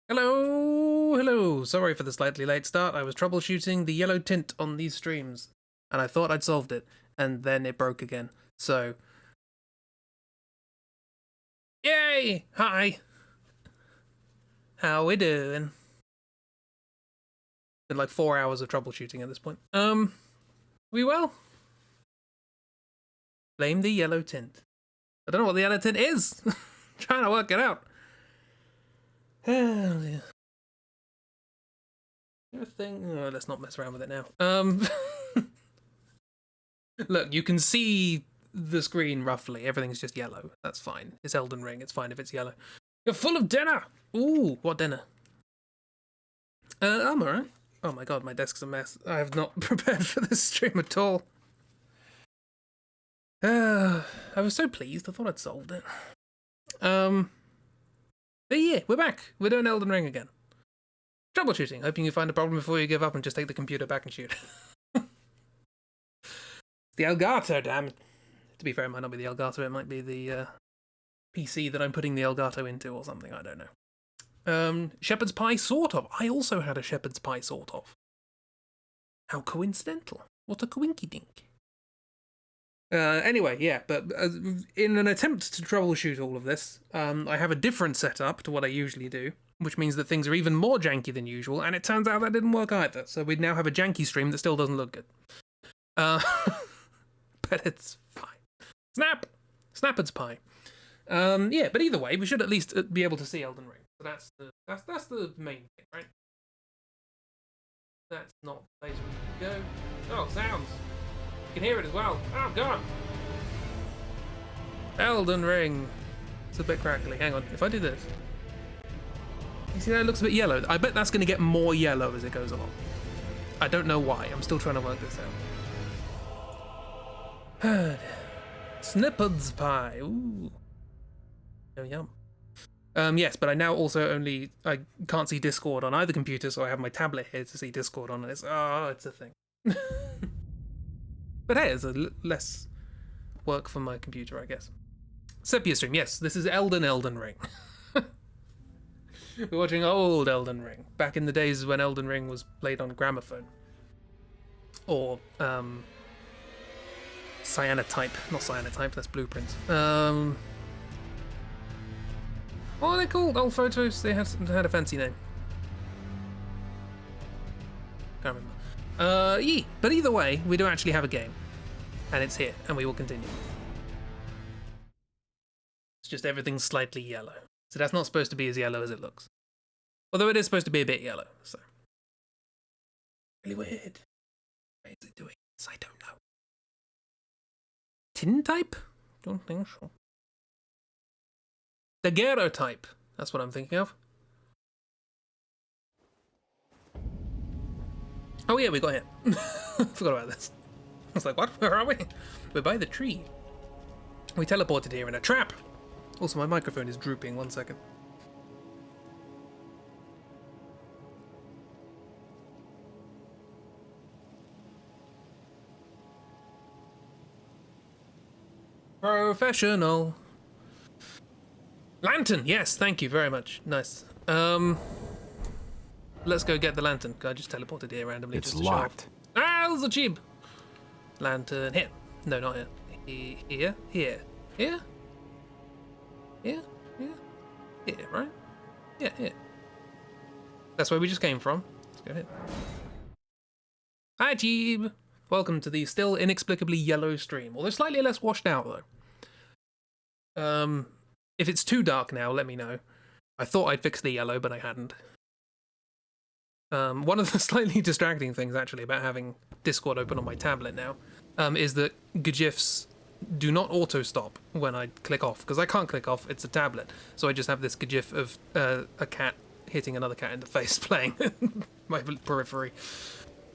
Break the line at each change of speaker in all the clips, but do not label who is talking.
Hello, hello. Sorry for the slightly late start. I was troubleshooting the yellow tint on these streams, and I thought I'd solved it, and then it broke again. So, yay! Hi. How we doing? Been like 4 hours of troubleshooting at this point. We well? Blame the yellow tint. I don't know what the yellow tint is. Trying to work it out. Oh dear. Let's not mess around with it now. Look, you can see the screen roughly. Everything's just yellow. That's fine. It's Elden Ring. It's fine if it's yellow. You're full of dinner. Ooh, what dinner? I'm alright. Oh my god, my desk's a mess. I have not prepared for this stream at all. I was so pleased. I thought I'd solved it. But yeah, we're back. We're doing Elden Ring again. Troubleshooting. Hoping you find a problem before you give up and just take the computer back and shoot. The Elgato, damn it. To be fair, it might not be the Elgato. It might be the PC that I'm putting the Elgato into or something. I don't know. Shepherd's pie, sort of. I also had a shepherd's pie, sort of. How coincidental. What a coinky-dink. Anyway, yeah, but in an attempt to troubleshoot all of this, I have a different setup to what I usually do, which means that things are even more janky than usual, and it turns out that didn't work either, so we now have a janky stream that still doesn't look good. But it's fine. Snap! Snappard's pie. Yeah, but either way, we should at least be able to see Elden Ring. So that's the main thing, right? That's not the place we can go. Oh, sounds! You can hear it as well. Oh, God! Elden Ring! It's a bit crackly. Hang on, if I do this... You see that it looks a bit yellow? I bet that's going to get more yellow as it goes along. I don't know why. I'm still trying to work this out. Snippets pie. Ooh. Oh, yum. Yes, but I now also I can't see Discord on either computer, so I have my tablet here to see Discord on, and it's a thing. But hey, it's less work for my computer, I guess. Sepia stream, yes, this is Elden Ring. We're watching old Elden Ring, back in the days when Elden Ring was played on gramophone. Or, cyanotype. Not cyanotype, that's blueprints. What are they called? Old photos? They had a fancy name. Can't remember. Yeah, but either way, we do actually have a game. And it's here, and we will continue. It's just everything's slightly yellow. So that's not supposed to be as yellow as it looks. Although it is supposed to be a bit yellow, so. Really weird. Why is it doing this? I don't know. Tin type? Don't think so. Daguerreotype. That's what I'm thinking of. Oh yeah, we got hit. Forgot about this. I was like, what? Where are we? We're by the tree. We teleported here in a trap. Also, my microphone is drooping. 1 second. Professional. Lantern, yes, thank you very much. Nice. Let's go get the lantern. I just teleported here randomly.
It's locked.
Ah, there's a tube. Lantern here. No, not here. Here. Here. Here. Here. Here. Here, right? Yeah, here. That's where we just came from. Let's go here. Hi, tube. Welcome to the still inexplicably yellow stream. Although slightly less washed out, though. If it's too dark now, let me know. I thought I'd fix the yellow, but I hadn't. One of the slightly distracting things, actually, about having Discord open on my tablet now, is that GIFs do not auto-stop when I click off, because I can't click off, it's a tablet. So I just have this GIF of a cat hitting another cat in the face playing my periphery.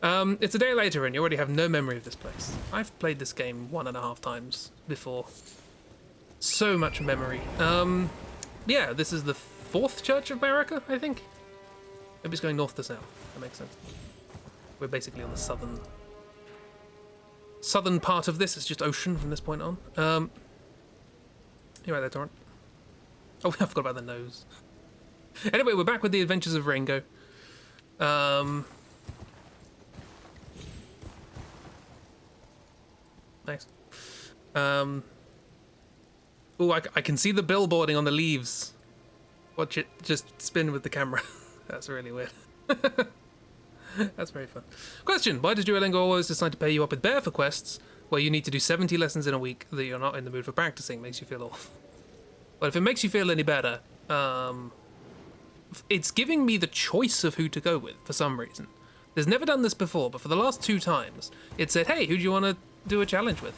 It's a day later and you already have no memory of this place. I've played this game 1.5 times before. So much memory. Yeah, this is the 4th Church of America, I think. Maybe it's going north to south. That makes sense. We're basically on the southern part of this. It's just ocean from this point on. You're right there, Torrent. Oh, I forgot about the nose. Anyway, we're back with the Adventures of Ringo. Nice. Oh, I can see the billboarding on the leaves. Watch it just spin with the camera. That's really weird. That's very fun. Question: why does Duolingo always decide to pair you up with Bear for quests where you need to do 70 lessons in a week that you're not in the mood for practicing? Makes you feel off. Well, if it makes you feel any better, it's giving me the choice of who to go with for some reason. There's never done this before, but for the last 2 times, it said, "Hey, who do you want to do a challenge with?"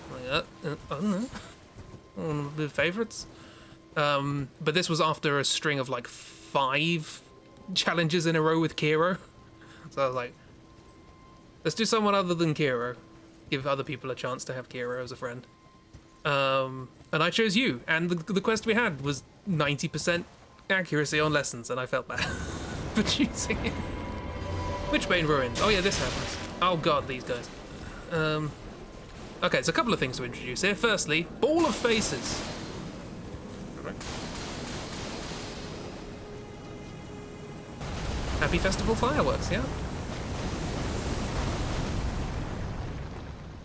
I'm like, I don't know. One of the favorites. But this was after a string of like 5 challenges in a row with Kiro. So I was like, let's do someone other than Kiro. Give other people a chance to have Kiro as a friend. And I chose you. And the quest we had was 90% accuracy on lessons, and I felt bad for choosing it. Witchbane Ruins. Oh yeah, this happens. Oh god, these guys. Okay, so a couple of things to introduce here. Firstly, Ball of Faces. Happy Festival fireworks, yeah?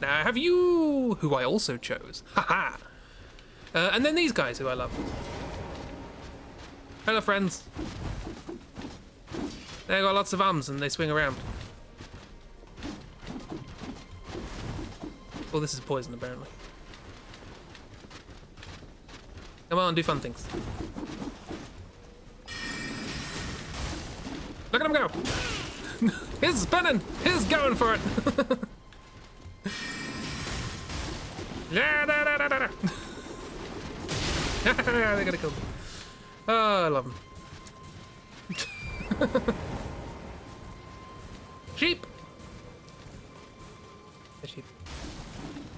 Now, have you... who I also chose. Haha! And then these guys who I love. Hello, friends. They got lots of arms and they swing around. Oh, this is poison, apparently. Come on, do fun things. Look at him go! He's spinning! He's going for it! They're gonna kill me. Oh, I love him. Sheep! A sheep.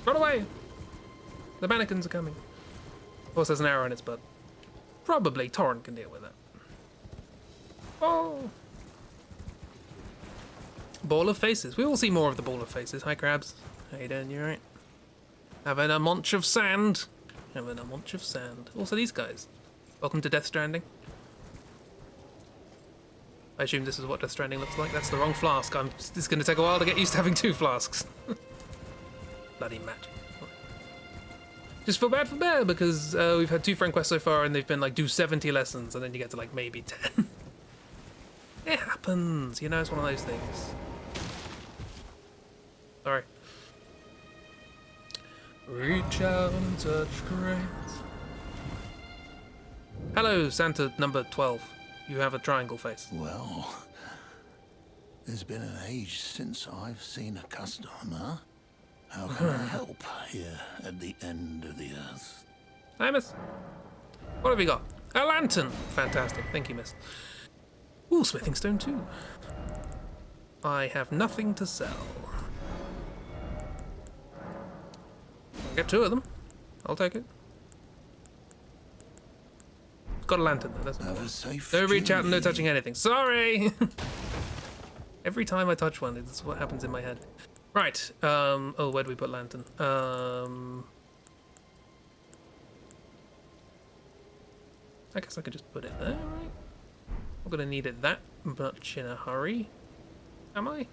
Run away! The mannequins are coming. Of course, there's an arrow in its butt. Probably Torrent can deal with it. Oh! Ball of Faces. We will see more of the Ball of Faces. Hi, crabs. How you doing? You alright? Having a munch of sand. Having a munch of sand. Also, these guys. Welcome to Death Stranding. I assume this is what Death Stranding looks like. That's the wrong flask. It's going to take a while to get used to having 2 flasks. Bloody magic. Just feel bad for Bear because we've had 2 friend quests so far and they've been like, do 70 lessons and then you get to like maybe 10. It happens, you know, it's one of those things. Sorry. Reach out and touch grace. Hello, Santa number 12. You have a triangle face.
Well, there's been an age since I've seen a customer. How can I help here at the end of the earth?
Hi, miss. What have you got? A lantern. Fantastic. Thank you, miss. Ooh, smithing stone too. I have nothing to sell. I'll get 2 of them. I'll take it. Got a lantern though. That's
Have a safe
no reach out and no
journey.
touching anything. Sorry. Every time I touch one, it's what happens in my head. Right. Oh, where do we put lantern? I guess I could just put it there, right? I'm gonna need it that much in a hurry. Am I?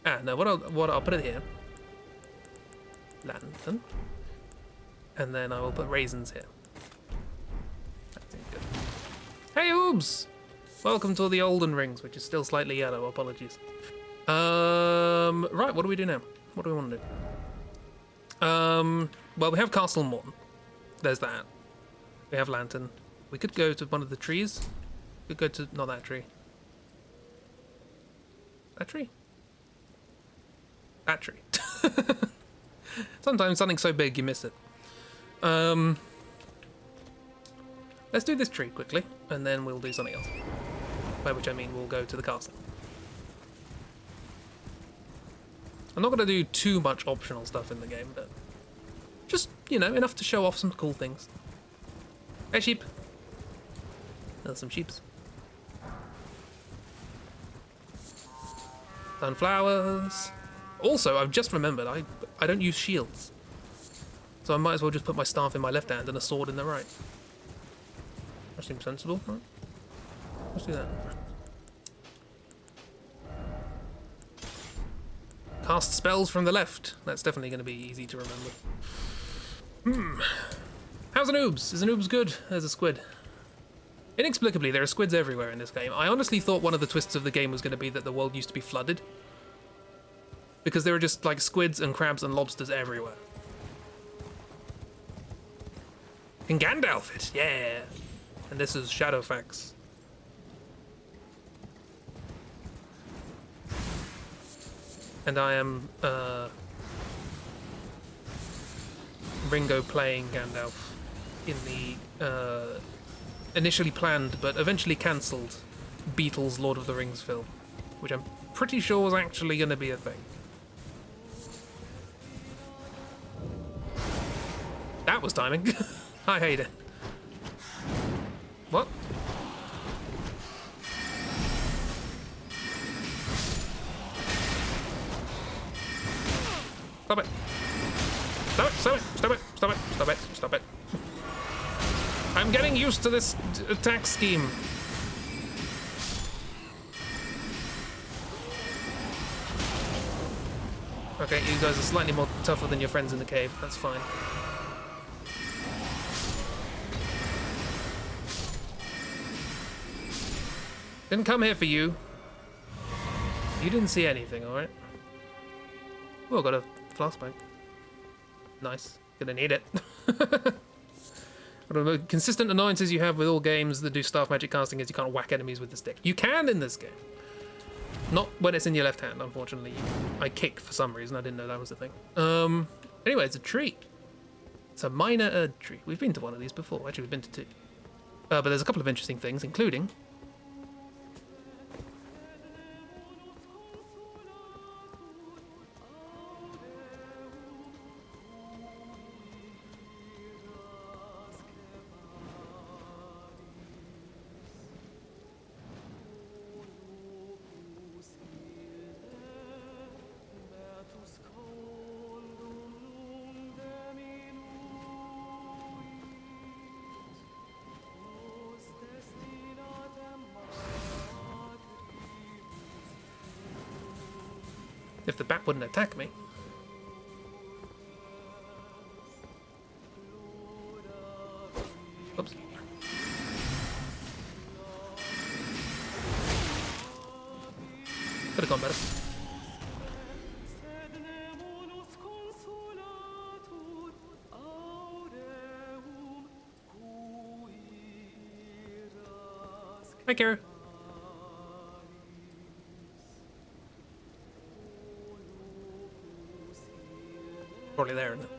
Ah, no. What I'll put it here. Lantern. And then I will put raisins here. That seems good. Hey, Oobs! Welcome to the Elden rings, which is still slightly yellow. Apologies. Right, what do we do now? What do we want to do? Well, we have Castle Morton. There's that. We have Lantern. We could go to one of the trees. We could go to... not that tree. That tree? That tree. Sometimes something's so big you miss it. Let's do this tree quickly, and then we'll do something else. By which I mean we'll go to the castle. I'm not going to do too much optional stuff in the game, but just, you know, enough to show off some cool things. Hey, sheep. There's some sheeps. Sunflowers. Also, I've just remembered, I don't use shields. So I might as well just put my staff in my left hand and a sword in the right. That seems sensible, right? Let's do that. Cast spells from the left. That's definitely going to be easy to remember. How's an oobs? Is an oobs good? There's a squid. Inexplicably, there are squids everywhere in this game. I honestly thought one of the twists of the game was going to be that the world used to be flooded. Because there are just, like, squids and crabs and lobsters everywhere. Can Gandalf it? Yeah! And this is Shadowfax. And I am, Ringo playing Gandalf in the, initially planned but eventually cancelled Beatles Lord of the Rings film, which I'm pretty sure was actually going to be a thing. That was timing. I hate it. What? Stop it. Stop it, stop it, stop it, stop it, stop it, stop it. I'm getting used to this attack scheme. Okay, you guys are slightly more tougher than your friends in the cave. That's fine. Didn't come here for you. You didn't see anything, alright? Oh, got a flashbang. Nice. Gonna need it. One of the consistent annoyances you have with all games that do staff magic casting is you can't whack enemies with the stick. You can in this game. Not when it's in your left hand, unfortunately. I kick for some reason. I didn't know that was a thing. Anyway, it's a tree. It's a minor Erd tree. We've been to one of these before. Actually, we've been to two. But there's a couple of interesting things, including... If the bat wouldn't attack me. Oops. Could have gone better. Hi, Kara. Probably there, isn't it?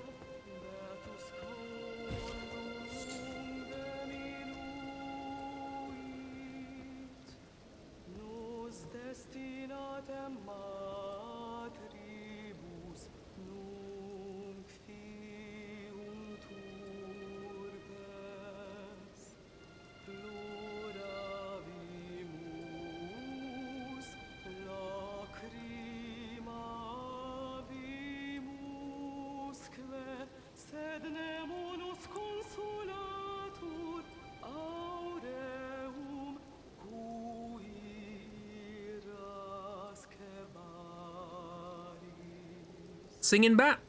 Singing bat.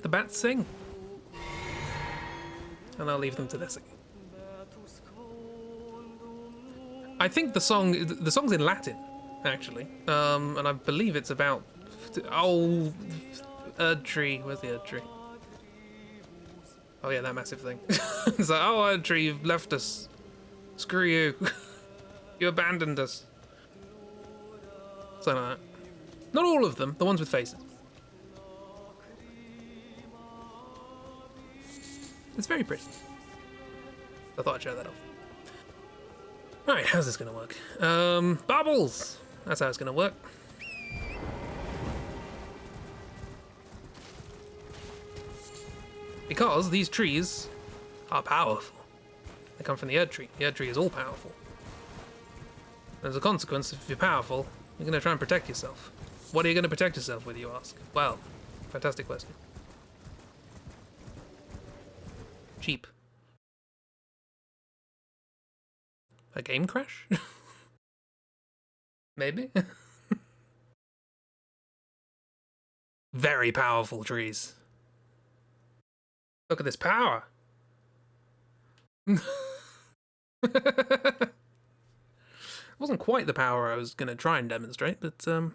The bats sing. And I'll leave them to their singing. I think the song's in Latin, actually. And I believe it's about... Oh, Erd tree. Where's the Erd tree? Oh yeah, that massive thing. It's like, oh, Erd tree, you've left us. Screw you. You abandoned us. Something like that. Not all of them, the ones with faces. It's very pretty. I thought I'd show that off. Alright, how's this gonna work? Bubbles! That's how it's gonna work. Because these trees are powerful. They come from the Erd tree. The Erd tree is all powerful. As a consequence, if you're powerful, you're gonna try and protect yourself. What are you gonna protect yourself with, you ask? Well, fantastic question. cheap. A game crash? Maybe? Very powerful trees. Look at this power. It wasn't quite the power I was going to try and demonstrate, but it's a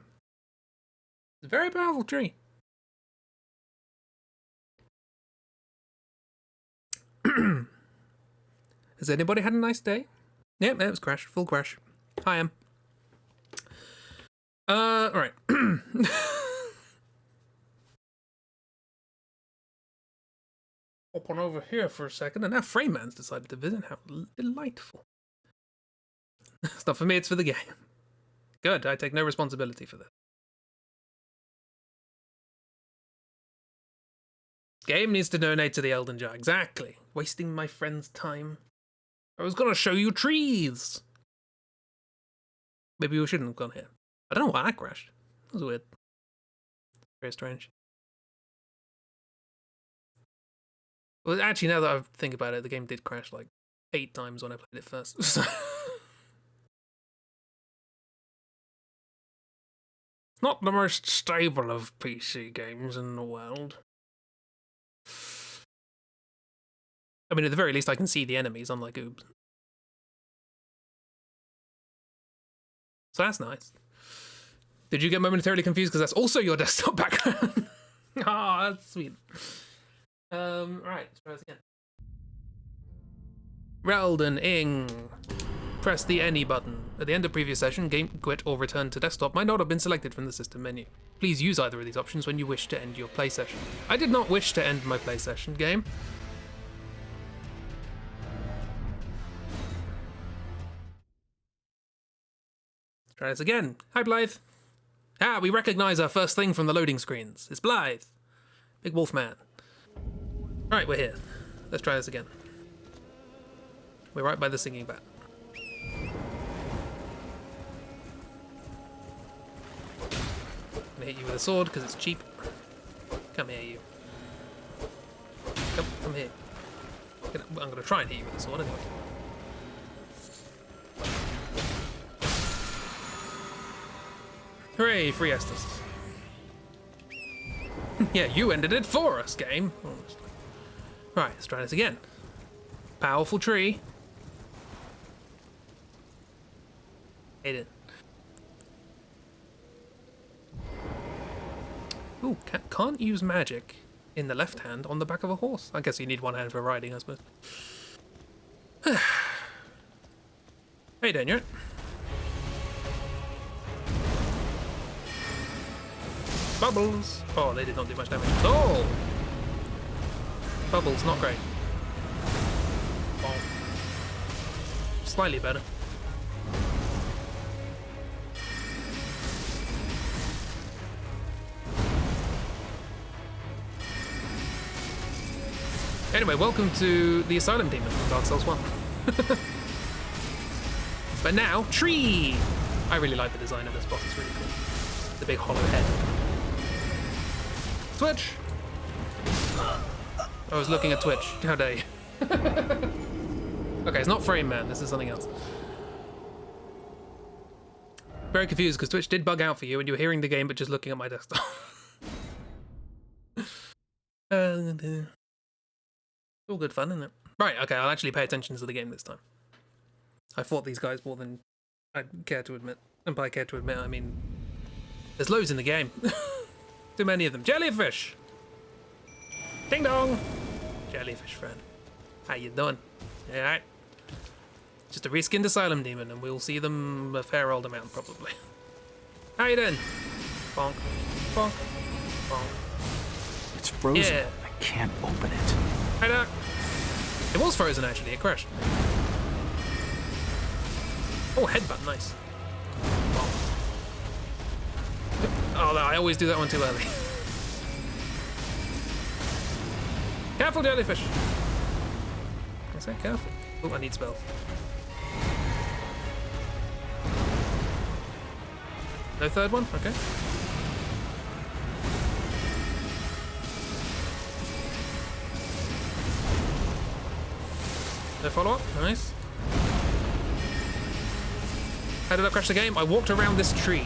very powerful tree. Has anybody had a nice day? Yep, it was crash, full crash. Hi, Em. Alright. Hop on over here for a second, and now Frame Man's decided to visit. How delightful. It's not for me, it's for the game. Good, I take no responsibility for this. Game needs to donate to the Elden Jar. Exactly. Wasting my friend's time. I was gonna show you trees. Maybe we shouldn't have gone here. I don't know why I crashed. That was weird. Very strange. Well, actually, now that I think about it, the game did crash like 8 times when I played it first. So not the most stable of PC games in the world. I mean, at the very least, I can see the enemies, unlike Oops. So that's nice. Did you get momentarily confused because that's also your desktop background? Ah, that's sweet. Right, let's try this again. Elden ing. Press the any button. At the end of previous session, game quit or return to desktop might not have been selected from the system menu. Please use either of these options when you wish to end your play session. I did not wish to end my play session, game. Let's try this again. Hi, Blythe. Ah, we recognize our first thing from the loading screens. It's Blythe. Big wolf man. Right, we're here. Let's try this again. We're right by the singing bat. I'm gonna hit you with a sword because it's cheap. Come here, you. Come here. I'm gonna try and hit you with a sword anyway. Hooray, free Estus. Yeah, you ended it for us, game. Right, let's try this again. Powerful tree. Hit it. Ooh, can't use magic in the left hand on the back of a horse. I guess you need one hand for riding, I suppose. How you doing, you? Bubbles! Oh, they did not do much damage at all! Bubbles, not great. Bonk. Slightly better. Anyway, welcome to the Asylum Demon from Dark Souls 1. But now, tree! I really like the design of this boss, it's really cool. The big hollow head. Twitch! I was looking at Twitch. How dare you? Okay, it's not Frame Man, this is something else. Very confused because Twitch did bug out for you and you were hearing the game but just looking at my desktop. All good fun, isn't it? Right, okay, I'll actually pay attention to the game this time. I fought these guys more than I care to admit. And by care to admit, I mean... there's loads in the game. Too many of them. Jellyfish! Ding dong! Jellyfish friend. How you doing? Alright. Just a reskinned Asylum Demon, and we'll see them a fair old amount, probably. How you doing? Bonk. Bonk. Bonk.
It's frozen.
Yeah.
I can't open it.
Hi, Doc. It was frozen, actually. It crashed. Oh, headbutt. Nice. Bonk. Oh, no, I always do that one too early. Careful, jellyfish. I say careful. Oh, I need spells. No third one? Okay. No follow-up. Nice. How did I crash the game? I walked around this tree.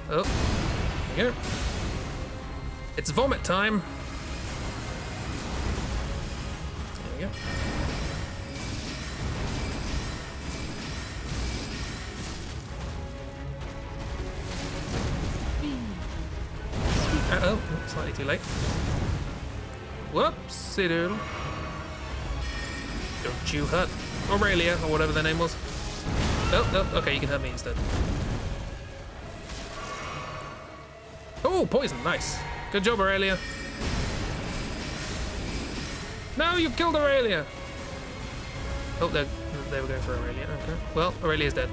Oh. There you go. It's vomit time. There we go. Uh-oh, slightly too late. Whoopsie doodle. Don't you hurt Aurelia, or whatever their name was. Oh, no, okay, you can hurt me instead. Oh, poison, nice. Good job, Aurelia. No, you killed Aurelia! Oh, they were going for Aurelia, okay. Well, Aurelia's dead.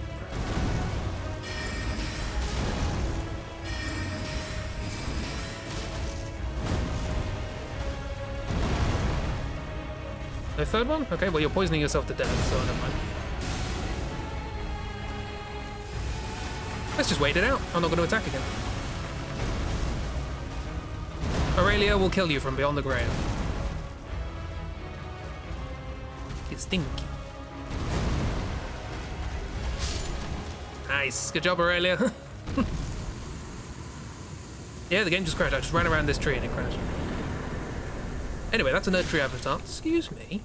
No third one? Okay, well you're poisoning yourself to death, so never mind. Let's just wait it out. I'm not going to attack again. Aurelia will kill you from beyond the grave. It's stinky. Nice. Good job, Aurelia. Yeah, the game just crashed. I just ran around this tree and it crashed. Anyway, that's a Nerd Tree avatar. Excuse me.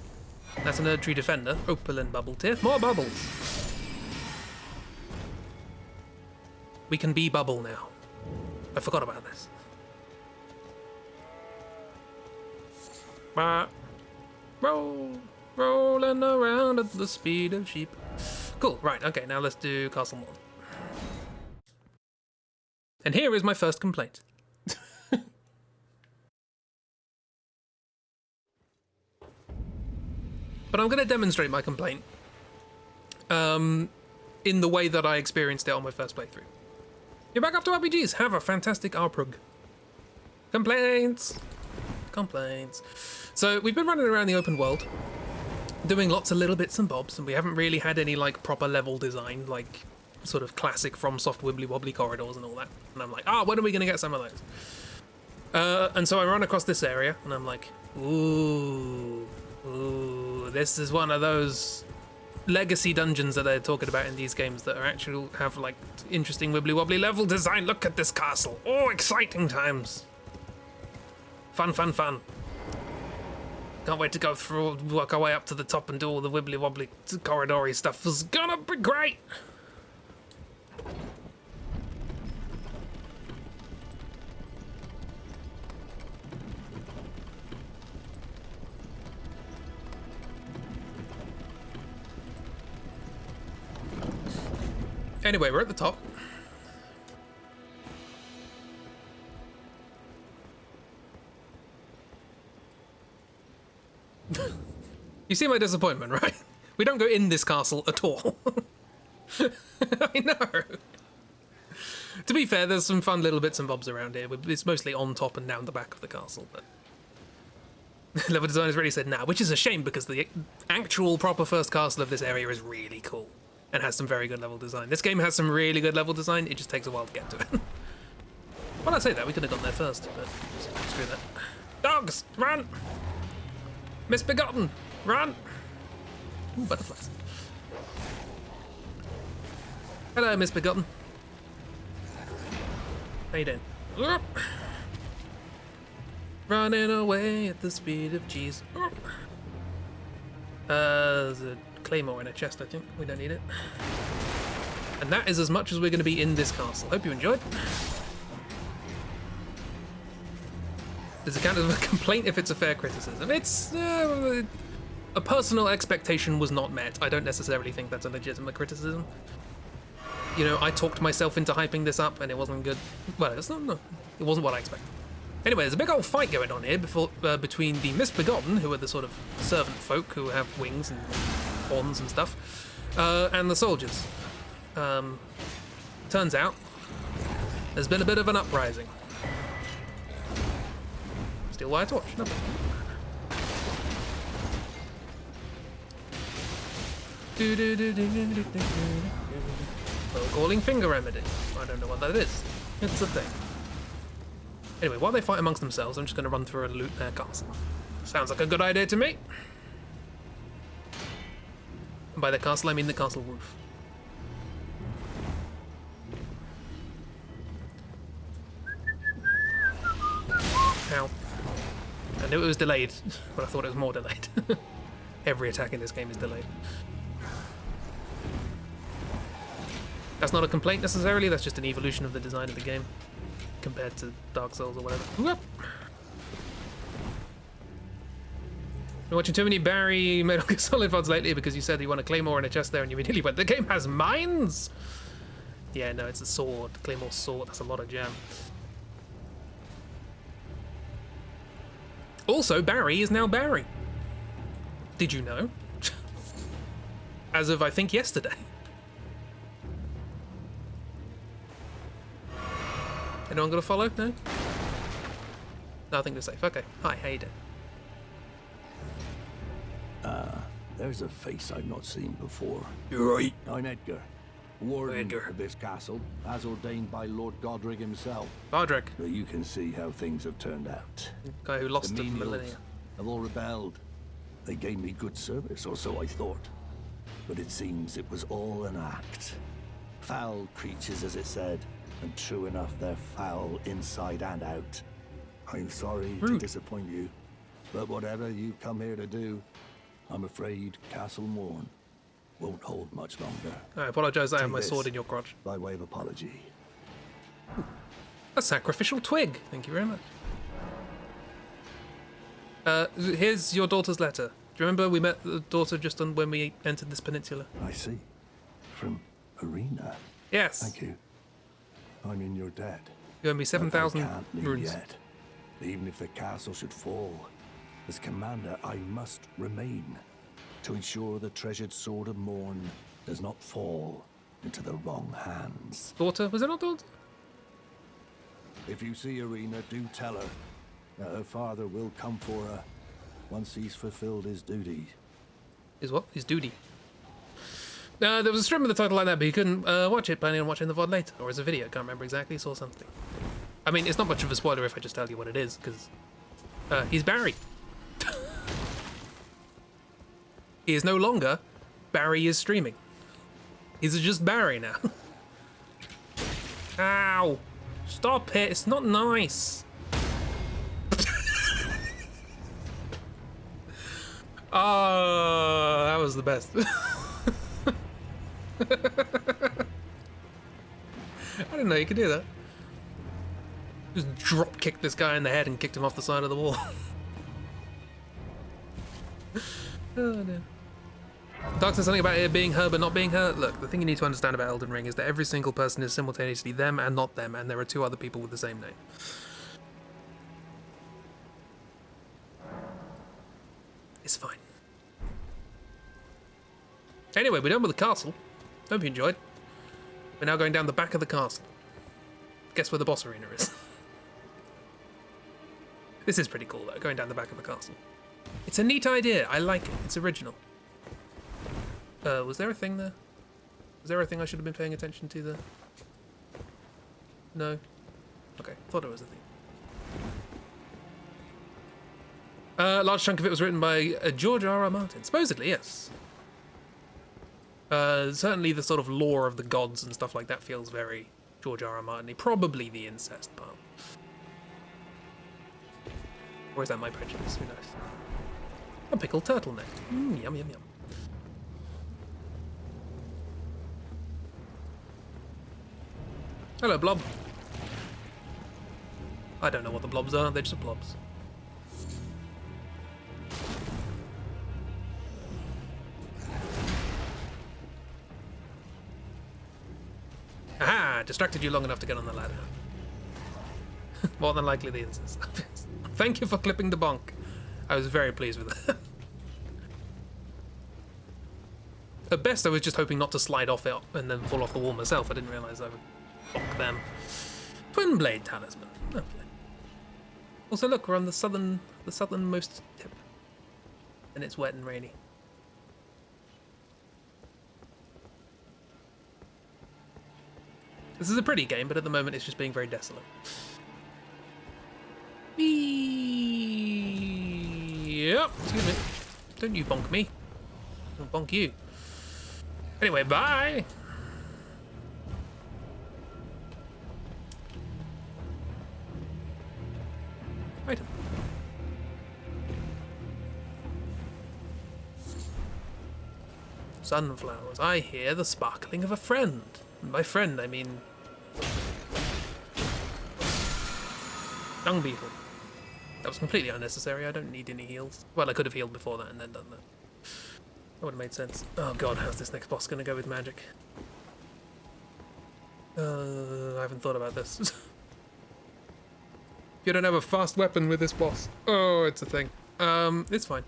That's a Nerd Tree defender. Opal bubble tier. More bubbles. We can be bubble now. I forgot about this. Rolling around at the speed of sheep. Cool, right, okay, now let's do Castle Morn. And here is my first complaint. But I'm going to demonstrate my complaint in the way that I experienced it on my first playthrough. You're back after RPGs. Have a fantastic RProg. Complaints. Complaints. So we've been running around the open world, doing lots of little bits and bobs, and we haven't really had any like proper level design, like sort of classic FromSoft wibbly wobbly corridors and all that. And I'm like, when are we going to get some of those? And so I run across this area, and I'm like, ooh, this is one of those legacy dungeons that they're talking about in these games that are actually have like interesting wibbly wobbly level design. Look at this castle. Oh, exciting times. Fun, fun, fun. Can't wait to go through, work our way up to the top and do all the wibbly wobbly corridory stuff. It's gonna be great. Anyway, we're at the top. You see my disappointment, right? We don't go in this castle at all. I know. To be fair, there's some fun little bits and bobs around here. It's mostly on top and down the back of the castle, but level designers really said nah, which is a shame because the actual proper first castle of this area is really cool and has some very good level design. This game has some really good level design, it just takes a while to get to it. Well, I say that, we could have gone there first, but screw that. Dogs, run! Misbegotten, run! Ooh, butterflies. Hello, Misbegotten. How you doing? Running away at the speed of cheese. There's a claymore in a chest, I think. We don't need it. And that is as much as we're going to be in this castle. Hope you enjoyed. There's a kind of a complaint if it's a fair criticism. It's a personal expectation was not met. I don't necessarily think that's a legitimate criticism. You know, I talked myself into hyping this up and it wasn't good. Well, it's not, no, it wasn't what I expected. Anyway, there's a big old fight going on here between the Misbegotten, who are the sort of servant folk who have wings and horns and stuff, and the soldiers. Turns out there's been a bit of an uprising. Steal wire torch, no. Calling finger remedy. I don't know what that is. It's a thing. Anyway, while they fight amongst themselves, I'm just going to run through and loot their castle. Sounds like a good idea to me. And by the castle, I mean the castle roof. Ow. I knew it was delayed, but I thought it was more delayed. Every attack in this game is delayed. That's not a complaint necessarily, that's just an evolution of the design of the game compared to Dark Souls or whatever. Whoop. Been watching too many Barry Metal Gear Solid VODs lately because you said you want a claymore and a chest there and you immediately went, the game has mines? Yeah, no, it's a sword. Claymore sword, that's a lot of jam. Also, Barry is now Barry. Did you know? As of, I think, yesterday. Anyone gonna follow? No? No, I think we're safe. Okay. Hi, how you doing?
There's a face I've not seen before.
You're right.
I'm Edgar, warden
Edgar.
of this castle, as ordained by Lord Godric himself.
Bardrick,
So you can see how things have turned out.
guy who lost
The
the
menials
millennia.
have all rebelled. They gave me good service, or so I thought. But it seems it was all an act. Foul creatures, as it said, and true enough, they're foul inside and out. I'm sorry to
Rude.
disappoint you, but whatever you come here to do, I'm afraid Castle Morn won't hold much longer.
I apologise, I have
Take
my
this.
sword in your crotch.
By way of apology.
A sacrificial twig. Thank you very much. Here's your daughter's letter. Do you remember we met the daughter just on when we entered this peninsula?
I see. From Arena.
Yes.
Thank you. I'm in your debt.
You owe me
But
7,000
I can't leave
runes.
yet. Even if the castle should fall, as commander, I must remain to ensure the treasured sword of Morn does not fall into the wrong hands.
Daughter? Was it not daughter?
If you see Arena, do tell her that her father will come for her once he's fulfilled his duty.
His what? His duty. There was a stream with the title like that, but you couldn't watch it, planning on watching the VOD later. Or as a video, can't remember exactly, saw something. I mean, it's not much of a spoiler if I just tell you what it is, because he's Barry. He is no longer Barry is streaming. He's just Barry now. Ow! Stop it, it's not nice. Oh, that was the best. I didn't know you could do that. Just drop kicked this guy in the head and kicked him off the side of the wall. Oh no. Doc says something about it being her but not being her. Look, the thing you need to understand about Elden Ring is that every single person is simultaneously them and not them, and there are two other people with the same name. It's fine. Anyway, we're done with the castle. Hope you enjoyed. We're now going down the back of the castle. Guess where the boss arena is. This is pretty cool though, going down the back of the castle. It's a neat idea, I like it, it's original. Was there a thing there? Was there a thing I should have been paying attention to there? No? Okay, thought it was a thing. A large chunk of it was written by George R.R. Martin. Supposedly, yes. Certainly the sort of lore of the gods and stuff like that feels very George R.R. Martin-y. Probably the incest part. Or is that my prejudice? Who knows? A pickled turtleneck. Yum, yum, yum. Hello, blob. I don't know what the blobs are, they're just blobs. Aha! Distracted you long enough to get on the ladder. More than likely the incest. Thank you for clipping the bonk. I was very pleased with that. At best, I was just hoping not to slide off it and then fall off the wall myself. I didn't realise I would bonk them. Twin blade talisman. Lovely. Also, look, we're on the southernmost tip, and it's wet and rainy. This is a pretty game, but at the moment it's just being very desolate. Whee! Yep, excuse me. Don't you bonk me. I'll bonk you. Anyway, bye! Item. Sunflowers. I hear the sparkling of a friend. And by friend, I mean... dung beetle. That was completely unnecessary. I don't need any heals. Well, I could have healed before that and then done that. That would have made sense. Oh god, how's this next boss going to go with magic? I haven't thought about this. You don't have a fast weapon with this boss. Oh, it's a thing. It's fine.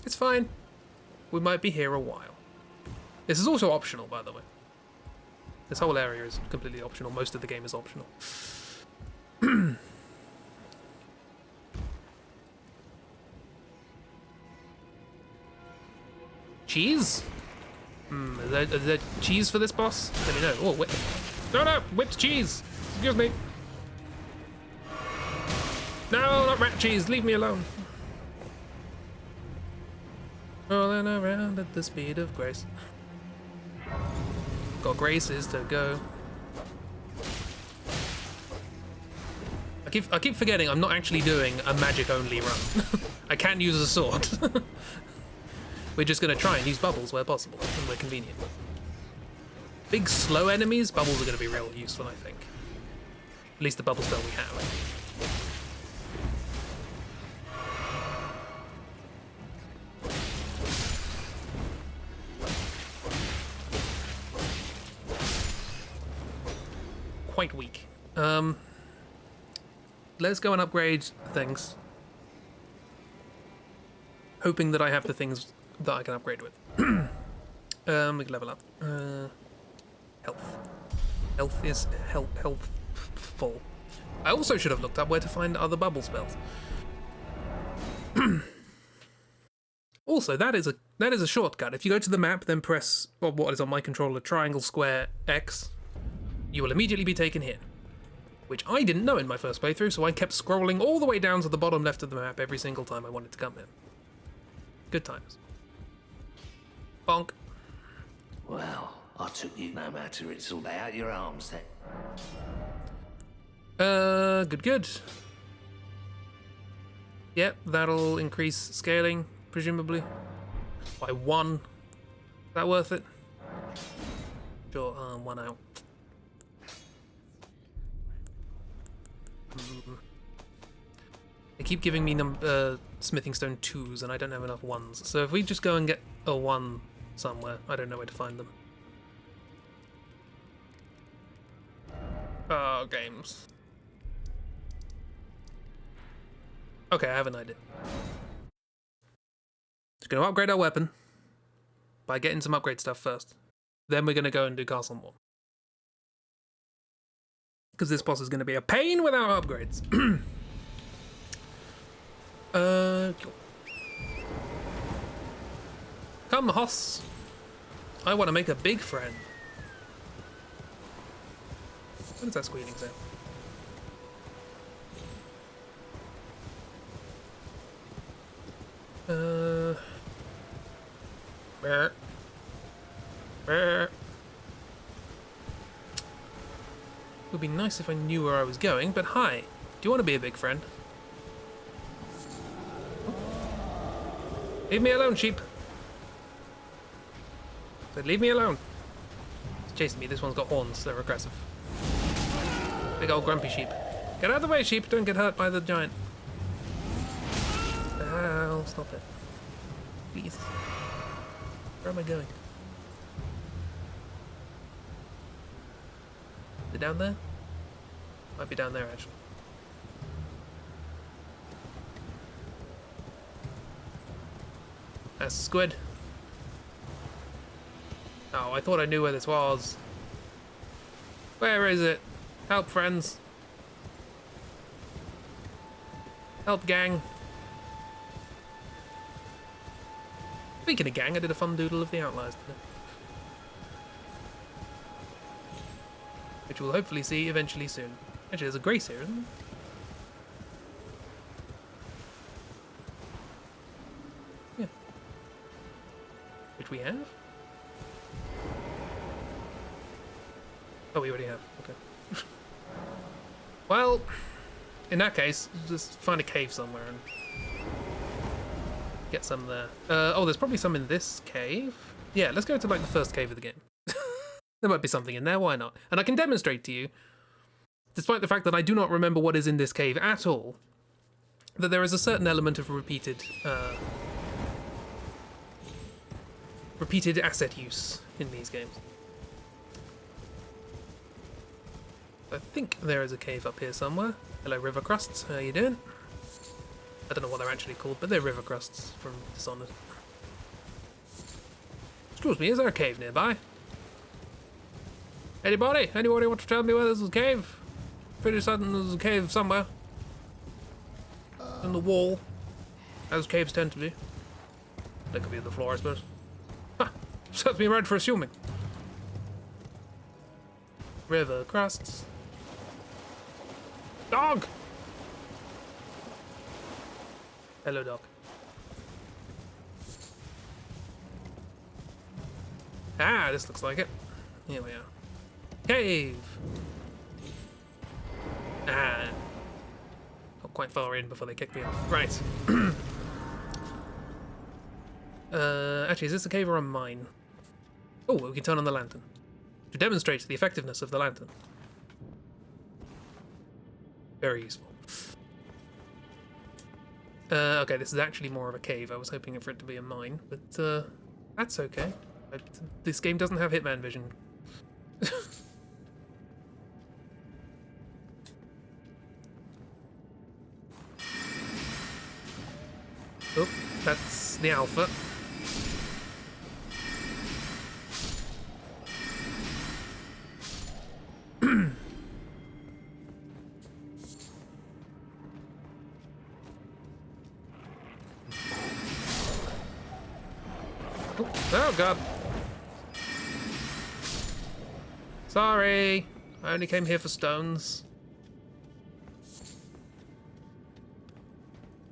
It's fine. We might be here a while. This is also optional, by the way. This whole area is completely optional. Most of the game is optional. Cheese? Is there cheese for this boss? Let me know. Oh, whip. No, whipped cheese. Excuse me. No, not rat cheese. Leave me alone. Rolling around at the speed of grace. Got graces to go. I keep forgetting I'm not actually doing a magic only run. I can use a sword. We're just gonna try and use bubbles where possible and where convenient. Big slow enemies, bubbles are gonna be real useful, I think. At least the bubble spell we have. Quite weak. Let's go and upgrade things. Hoping that I have the things that I can upgrade with. We can level up. Health. Health is healthful. I also should have looked up where to find other bubble spells. Also, that is a shortcut. If you go to the map, then press what is on my controller, triangle, square, X, you will immediately be taken here. Which I didn't know in my first playthrough, so I kept scrolling all the way down to the bottom left of the map every single time I wanted to come in. Good times. Bonk.
Well, I took you no matter it's all out your arms then.
Good. Yep, that'll increase scaling, presumably. By 1. Is that worth it? Sure, 1 out. They keep giving me smithing stone 2s and I don't have enough 1s. So if we just go and get a 1 somewhere, I don't know where to find them. Oh, games. Okay, I have an idea. Just gonna upgrade our weapon by getting some upgrade stuff first. Then we're gonna go and do Castle Moor. Because this boss is gonna be a pain without upgrades. Cool. Come, Hoss. I want to make a big friend. What is that squealing sound? Brr. Brr. It would be nice if I knew where I was going, but hi. Do you want to be a big friend? Leave me alone, sheep. But leave me alone. It's chasing me. This one's got horns. They're aggressive. Big old grumpy sheep. Get out of the way, sheep. Don't get hurt by the giant. Ow, stop it. Please. Where am I going? Is it down there? Might be down there, actually. That's a squid. Oh, I thought I knew where this was. Where is it? Help, friends. Help, gang. Speaking of gang, I did a fun doodle of the Outliers today. Which we'll hopefully see eventually soon. Actually, there's a Grace here, isn't which we have. Oh, we already have. Okay. Well, in that case, just find a cave somewhere and get some there. Oh, there's probably some in this cave. Yeah, let's go to like the first cave of the game. There might be something in there, why not? And I can demonstrate to you, despite the fact that I do not remember what is in this cave at all, that there is a certain element of repeated asset use in these games. I think there is a cave up here somewhere. Hello, river crusts. How you doing? I don't know what they're actually called, but they're river crusts from Dishonored. Excuse me, is there a cave nearby? Anybody? Anybody want to tell me where there's a cave? Pretty certain there's a cave somewhere. In the wall. As caves tend to be. That could be on the floor, I suppose. Ha! Sets me right for assuming. River crusts. Dog! Hello, dog. Ah, this looks like it. Here we are. Cave! Ah. Got quite far in before they kicked me off. Right. Actually, is this a cave or a mine? Oh, we can turn on the lantern. To demonstrate the effectiveness of the lantern. Very useful. Okay, this is actually more of a cave. I was hoping for it to be a mine, but that's okay. This game doesn't have Hitman vision. Oh, that's the alpha. Oh god. Sorry. I only came here for stones.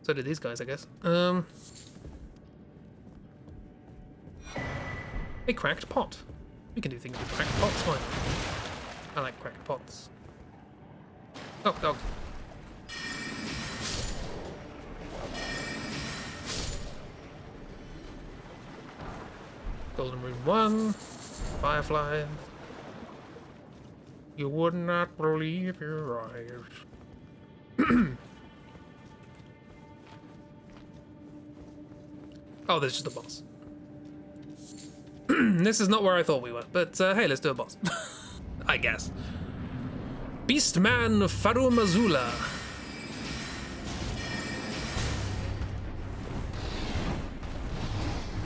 So did these guys, I guess. A cracked pot. We can do things with cracked pots, fine. I like cracked pots. Oh, dog. Golden Room 1. Firefly. You would not believe your eyes. Oh, there's just a boss. This is not where I thought we were, but hey, let's do a boss. I guess. Beastman Farumazula.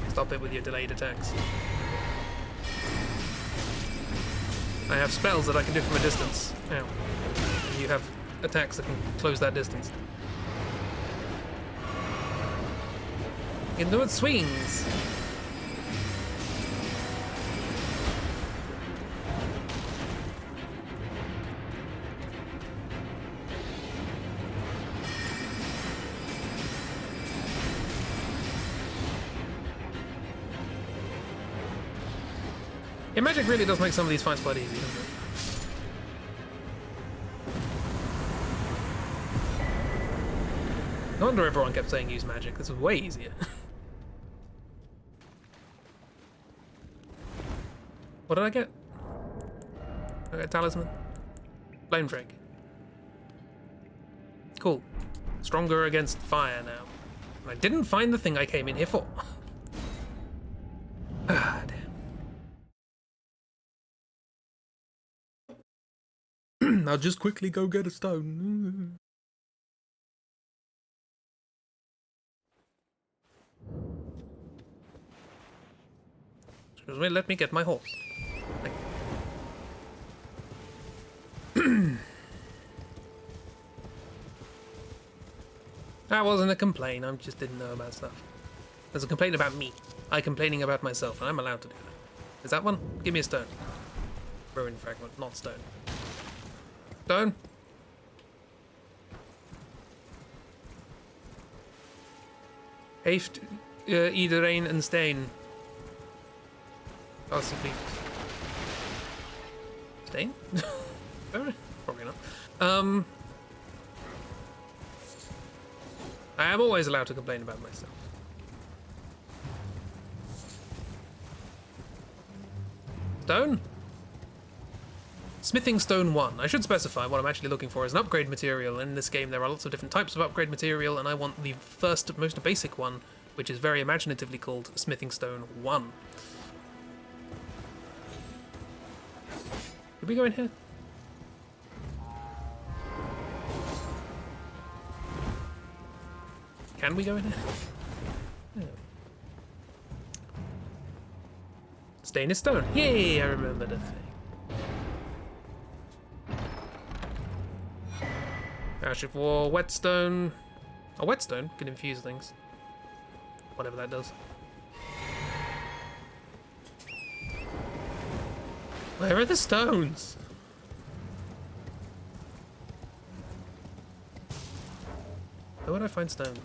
Stop it with your delayed attacks. I have spells that I can do from a distance. Ow. And you have attacks that can close that distance. You can do it swings. Yeah, magic really does make some of these fights quite easy, doesn't it? No wonder everyone kept saying use magic. This was way easier. What did I get? I got a talisman. Flame drake. Cool. Stronger against fire now. And I didn't find the thing I came in here for. Ah, damn. I'll just quickly go get a stone. Excuse me, let me get my horse. Thank you. That wasn't a complaint, I just didn't know about stuff. There's a complaint about me. I complaining about myself, and I'm allowed to do that. Is that one? Give me a stone. Ruin fragment, not stone. Stone? Heeft iedereen een steen? Possibly. Stain? Probably not. I am always allowed to complain about myself. Stone? Smithing Stone 1. I should specify what I'm actually looking for as an upgrade material. In this game there are lots of different types of upgrade material, and I want the first, most basic one, which is very imaginatively called Smithing Stone 1. Did we go in here? Can we go in here? Yeah. Stainless stone. Yay, I remembered a thing. Ash of War, whetstone. A whetstone can infuse things. Whatever that does. Where are the stones? Where would I find stones?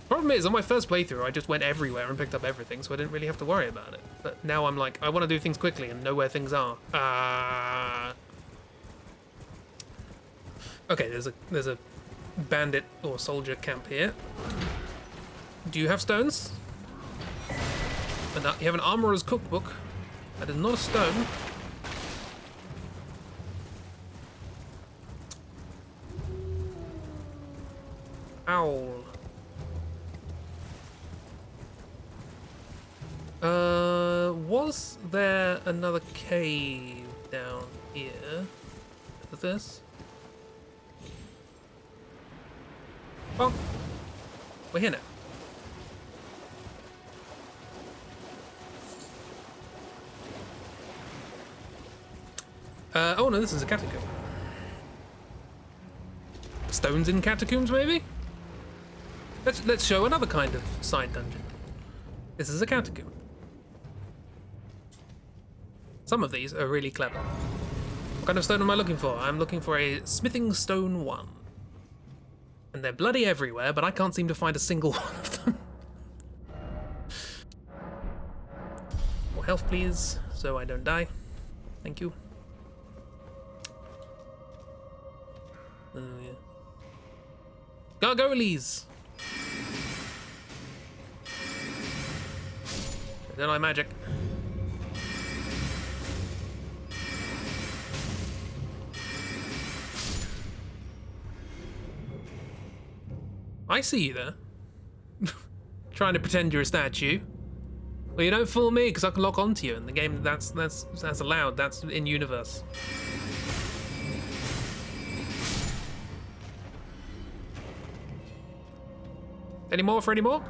Problem is, on my first playthrough, I just went everywhere and picked up everything, so I didn't really have to worry about it. But now I'm like, I want to do things quickly and know where things are. Okay, there's a bandit or soldier camp here. Do you have stones? You have an armorer's cookbook. That is not a stone. Owl. Was there another cave down here? Is this? Bonk. We're here now. Oh no, this is a catacomb. Stones in catacombs, maybe? Let's show another kind of side dungeon. This is a catacomb. Some of these are really clever. What kind of stone am I looking for? I'm looking for a Smithing Stone 1. And they're bloody everywhere, but I can't seem to find a single one of them. More health, please, so I don't die. Thank you. Oh, yeah. Gargoyles! I don't like magic. I see you there. Trying to pretend you're a statue. Well, you don't fool me, because I can lock onto you in the game. That's allowed. That's in universe. Any more for any more?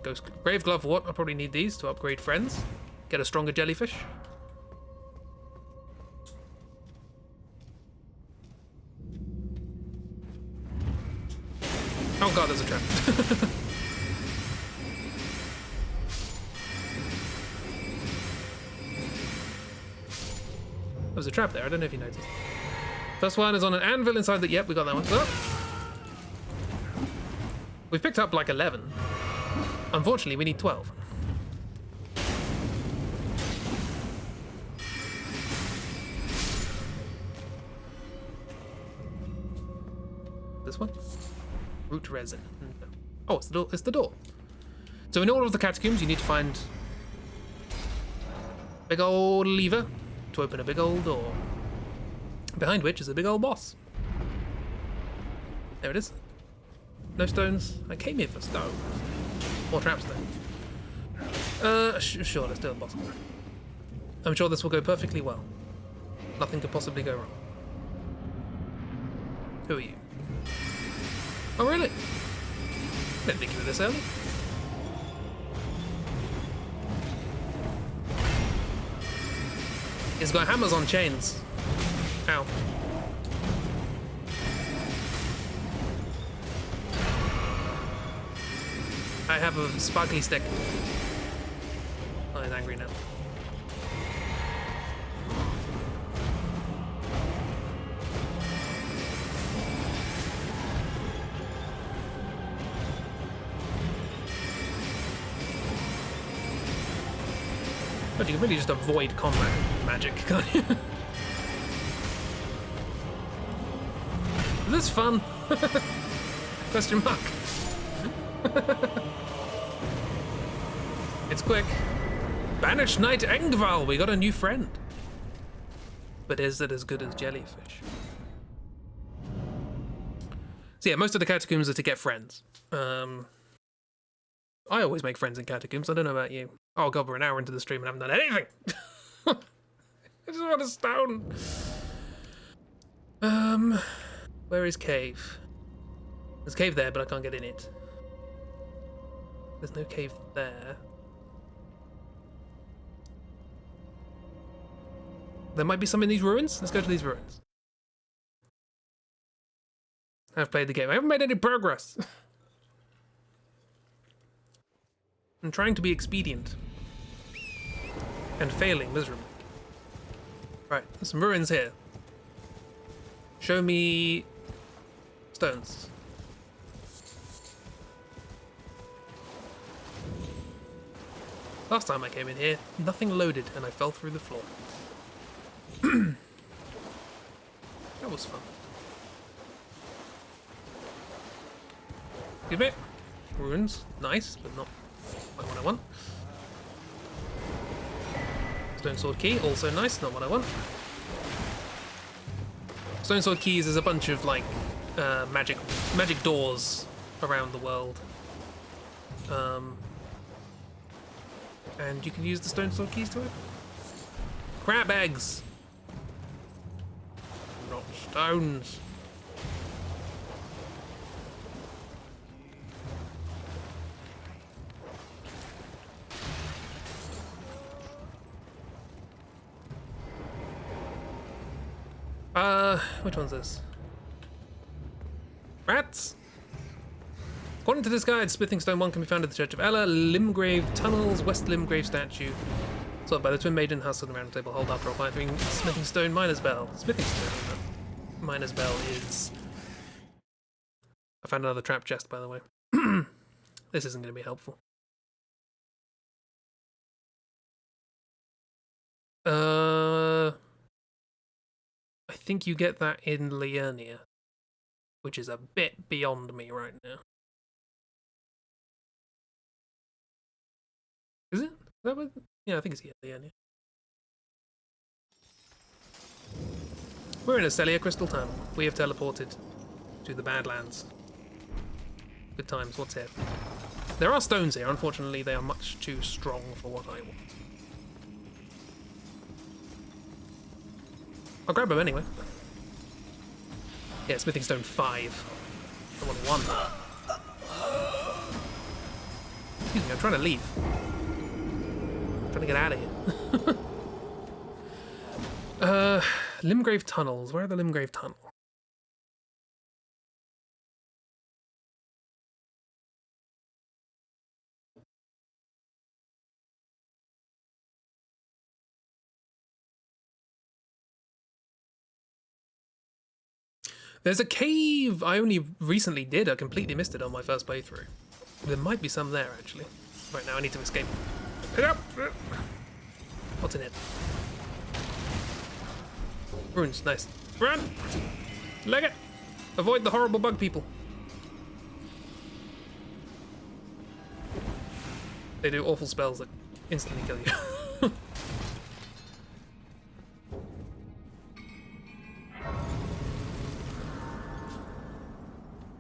Ghost Grave Glove for what? I'll probably need these to upgrade friends. Get a stronger jellyfish. Oh god, there's a trap. There's a trap there, I don't know if you noticed. First one is on an anvil inside the... Yep, we got that one. Oh. We've picked up like 11. Unfortunately, we need 12. This one? Root resin. Oh, it's the door. It's the door. So in all of the catacombs, you need to find a big old lever to open a big old door, behind which is a big old boss. There it is. No stones. I came here for stone. More traps though. Sure, let's do a boss. I'm sure this will go perfectly well. Nothing could possibly go wrong. Who are you? Oh, really? Didn't think you were this early. He's got hammers on chains. Ow. I have a sparkly stick. Oh, he's angry now. But you can really just avoid combat magic, can't you? Is this fun? Question mark. It's quick. Banished Knight Engval, we got a new friend. But is it as good as jellyfish? So yeah, most of the catacombs are to get friends. I always make friends in catacombs, I don't know about you. Oh god, we're an hour into the stream and I haven't done anything! I just want a stone! Where is cave? There's a cave there, but I can't get in it. There's no cave there. There might be some in these ruins. Let's go to these ruins. I've played the game. I haven't made any progress. I'm trying to be expedient. And failing miserably. Right, there's some ruins here. Show me stones. Last time I came in here, nothing loaded and I fell through the floor. That was fun. Give it. Ruins, nice, but not quite what I want. Stone sword key, also nice, not what I want. Stone sword keys is a bunch of like magic doors around the world. And you can use the stone sword keys to it. Crab eggs! Not stones. Which one's this? Rats? According to this guide, Smithing Stone 1 can be found at the Church of Ella, Limgrave Tunnels, West Limgrave Statue. Sorted by the Twin Maiden, house on the round table, hold after all firing Smithing Stone Miner's Bell. Smithing Stone Miner's Bell is... I found another trap chest, by the way. This isn't going to be helpful. I think you get that in Liurnia, which is a bit beyond me right now. Is it? Is that what? Yeah, I think it's Liurnia. We're in a Celia Crystal Tunnel. We have teleported to the Badlands. Good times. What's here? There are stones here. Unfortunately, they are much too strong for what I want. I'll grab them anyway. Yeah, Smithing Stone 5. I want 1. Excuse me, I'm trying to leave. I'm trying to get out of here. Limgrave Tunnels. Where are the Limgrave Tunnels? There's a cave I only recently did. I completely missed it on my first playthrough. There might be some there, actually. Right now, I need to escape. Pick up! What's in it? Runes, nice. Run! Leg it! Avoid the horrible bug people. They do awful spells that instantly kill you.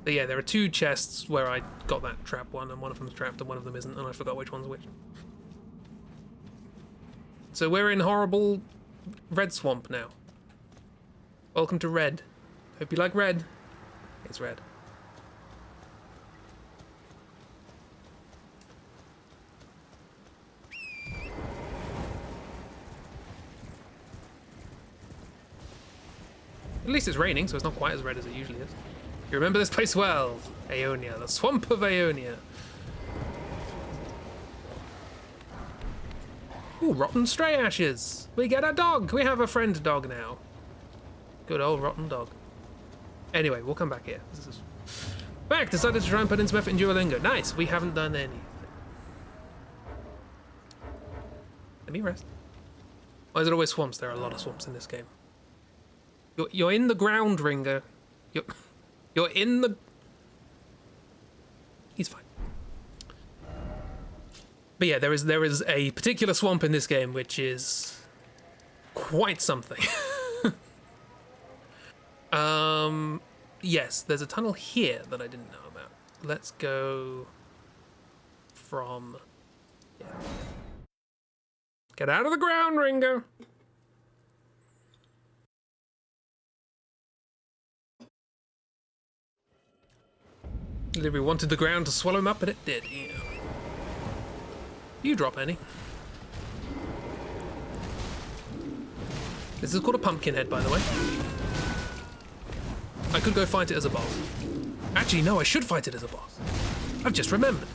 But yeah, there are 2 chests where I got that trap one, and one of them's trapped and one of them isn't, and I forgot which one's which. So we're in horrible Red Swamp now. Welcome to Red. Hope you like Red. It's red. At least it's raining, so it's not quite as red as it usually is. You remember this place well. Aeonia, the swamp of Aeonia. Ooh, rotten stray ashes. We get a dog. We have a friend dog now. Good old rotten dog. Anyway, we'll come back here. This is... Back, decided to try and put in some effort in Duolingo. Nice, we haven't done anything. Let me rest. Why is it always swamps? There are a lot of swamps in this game. You're in the ground, Ringo. You're in the... He's fine. But yeah, there is a particular swamp in this game which is quite something. Yes, there's a tunnel here that I didn't know about. Let's go from... Yeah. Get out of the ground, Ringo! Delivery wanted the ground to swallow him up, but it did, yeah. You drop any. This is called a pumpkin head, by the way. I could go fight it as a boss. Actually, no, I should fight it as a boss. I've just remembered.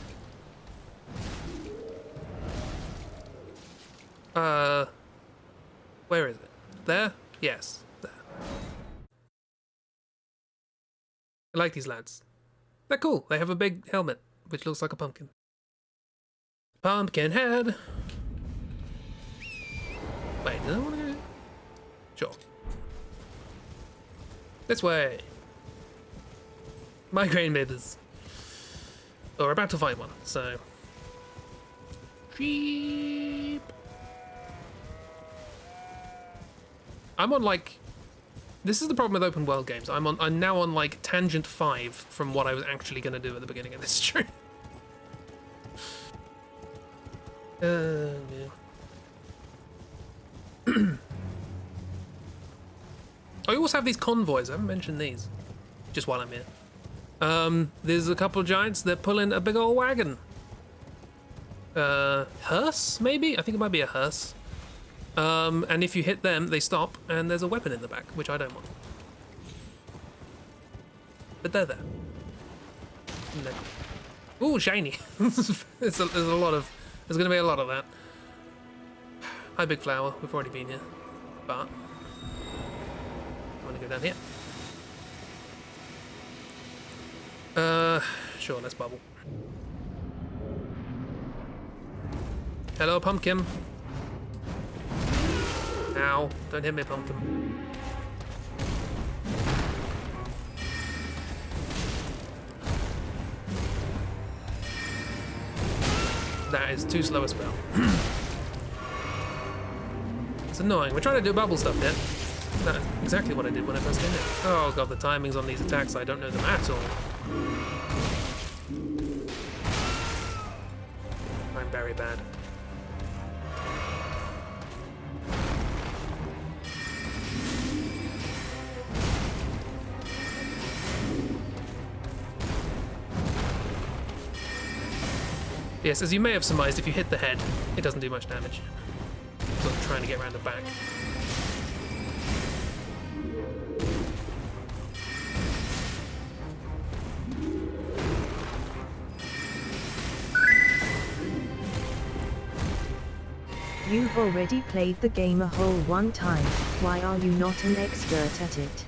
Where is it? There? Yes, there. I like these lads. They're cool. They have a big helmet, which looks like a pumpkin. Pumpkin head. Wait, does I want to go? Sure. This way. Migraine babies. Oh, we're about to fight one, so. Sheep. I'm on like. This is the problem with open world games. I'm now on like tangent 5 from what I was actually going to do at the beginning of this stream. Yeah. I also have these convoys. I haven't mentioned these. Just while I'm here. There's a couple of giants that pull in a big old wagon. Hearse, maybe? I think it might be a hearse. And if you hit them, they stop, and there's a weapon in the back, which I don't want. But they're there. Ooh, shiny. There's a lot of... There's going to be a lot of that. Hi, Big Flower. We've already been here. But... I want to go down here. Sure, let's bubble. Hello, pumpkin. Ow, don't hit me, pumpkin. That is too slow a spell. It's annoying. We're trying to do bubble stuff here. That's exactly what I did when I first came in. Oh god, the timings on these attacks, I don't know them at all. I'm very bad. Yes, as you may have surmised, if you hit the head, it doesn't do much damage. So I'm trying to get around the back.
You've already played the game a whole one time. Why are you not an expert at it?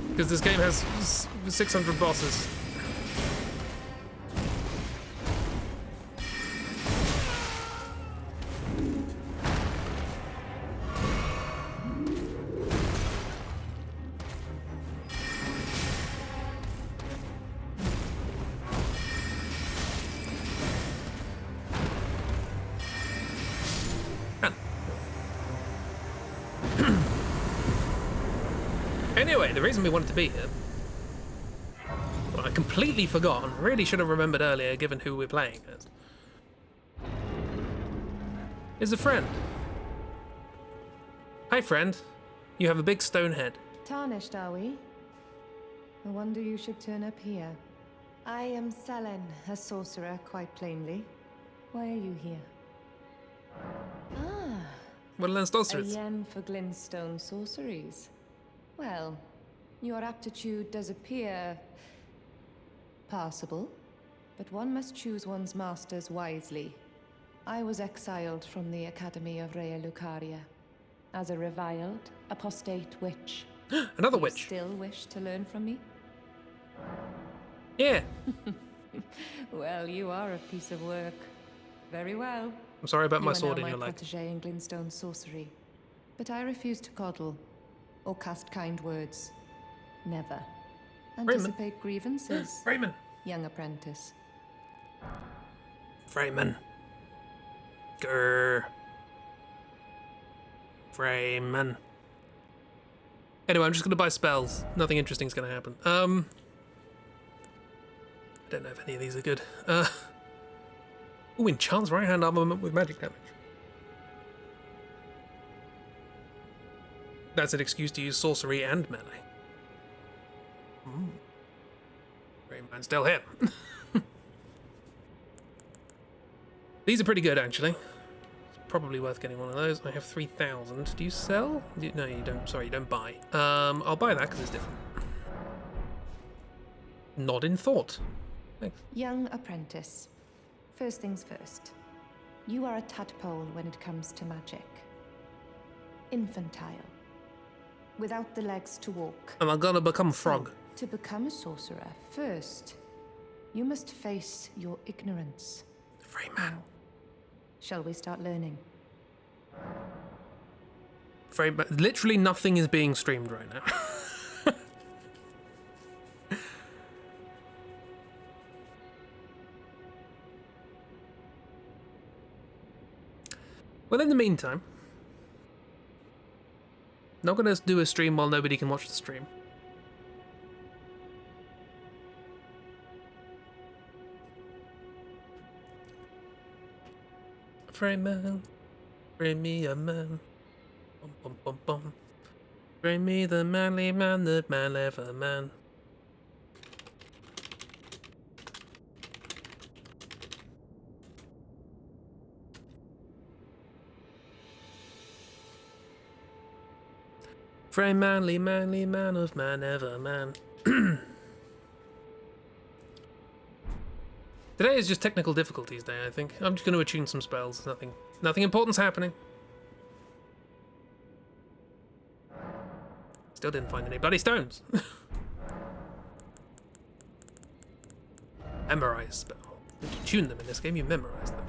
Because this game has 600 bosses. Anyway, the reason we wanted to be here, well, I completely forgot and really should have remembered earlier given who we're playing as, is a friend. Hi friend, you have a big stone head.
Tarnished, are we? No wonder you should turn up here. I am Selen, a sorcerer, quite plainly. Why are you here? Ah,
What a
a
sorceress.
yen for glintstone sorceries. Well, your aptitude does appear passable, but one must choose one's masters wisely. I was exiled from the Academy of Rea Lucaria as a reviled, apostate witch.
Another
You
witch.
still wish to learn from me?
Yeah.
Well, you are a piece of work. Very well.
I'm sorry about
You
my
are
sword
now
in your
my
leg.
protege in Glintstone sorcery, but I refuse to coddle or cast kind words. Never. Anticipate grievances,
Freeman!
young apprentice.
Freeman. Grr. Freeman. Anyway, I'm just gonna buy spells. Nothing interesting's gonna happen. I don't know if any of these are good. Ooh, enchants right hand armament with magic damage. That's an excuse to use sorcery and melee. Freeman's still here. These are pretty good, actually. It's probably worth getting one of those. I have 3,000. Do you sell? No, you don't. Sorry, you don't buy. I'll buy that because it's different. Nod in thought. Thanks.
Young apprentice. First things first. You are a tadpole when it comes to magic. Infantile. Without the legs to walk.
Am I gonna become a frog?
So, to become a sorcerer, first, you must face your ignorance.
Freeman.
Now, shall we start learning?
Freeman. Literally nothing is being streamed right now. Well, in the meantime, not gonna do a stream while nobody can watch the stream. Freeman, bring me a man. Bum, bum, bum, bum. Bring me the manly man, the man ever man. Frame manly, manly man of man ever man. Today is just technical difficulties day, I think. I'm just going to attune some spells. Nothing important's happening. Still didn't find any bloody stones. Memorize spell. If you tune them in this game, you memorize them.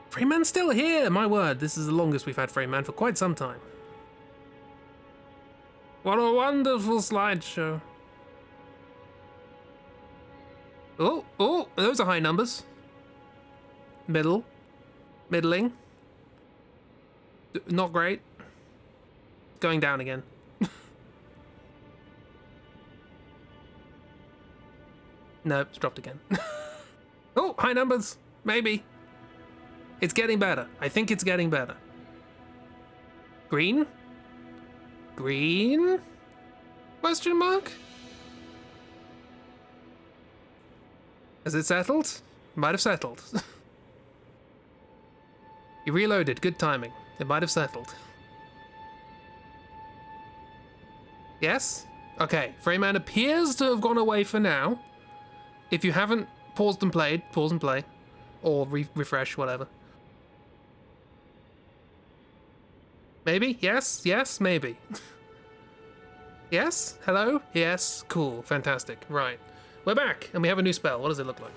Freeman's still here! My word, this is the longest we've had Freeman for quite some time. What a wonderful slideshow. Oh, those are high numbers. Middling. Not great. Going down again. No, it's dropped again. Oh, high numbers. Maybe. It's getting better. I think it's getting better. Green? Green? Question mark? Has it settled? Might have settled. You reloaded. Good timing. It might have settled. Yes? Okay. Freeman appears to have gone away for now. If you haven't paused and played, pause and play. Or refresh, whatever. Maybe? Yes? Yes? Maybe. Yes? Hello? Yes? Cool. Fantastic. Right. We're back, and we have a new spell. What does it look like?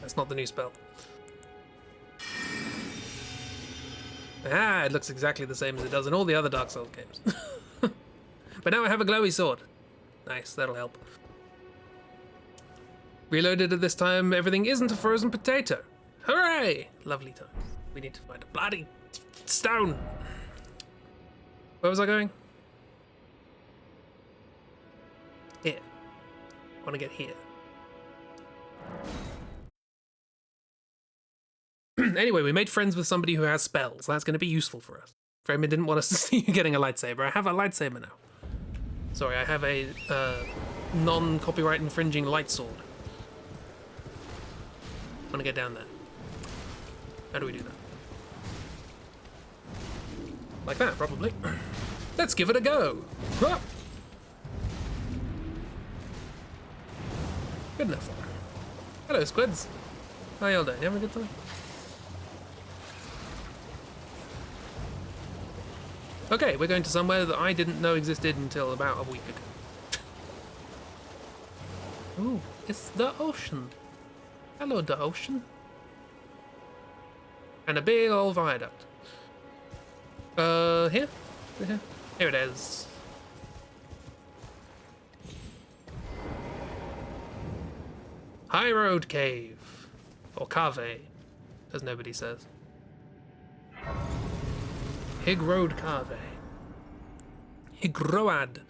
That's not the new spell. Ah, it looks exactly the same as it does in all the other Dark Souls games. But now I have a glowy sword. Nice, that'll help. Reloaded at this time, everything isn't a frozen potato. Hooray! Lovely times. We need to find a bloody stone. Where was I going? Here. I want to get here. Anyway, we made friends with somebody who has spells. That's going to be useful for us. Freeman didn't want us to see you getting a lightsaber. I have a lightsaber now. Sorry, I have a non-copyright infringing light sword. I want to get down there. How do we do that? Like that, probably. Let's give it a go. Ah! Good enough. Hello, squids. How y'all doing? You having a good time? Okay, we're going to somewhere that I didn't know existed until about a week ago. Ooh, it's the ocean. Hello, the ocean. And a big old viaduct. Here? Here? Here it is. High Road Cave. Or Cave, as nobody says. Hig Road Cave. Higroad.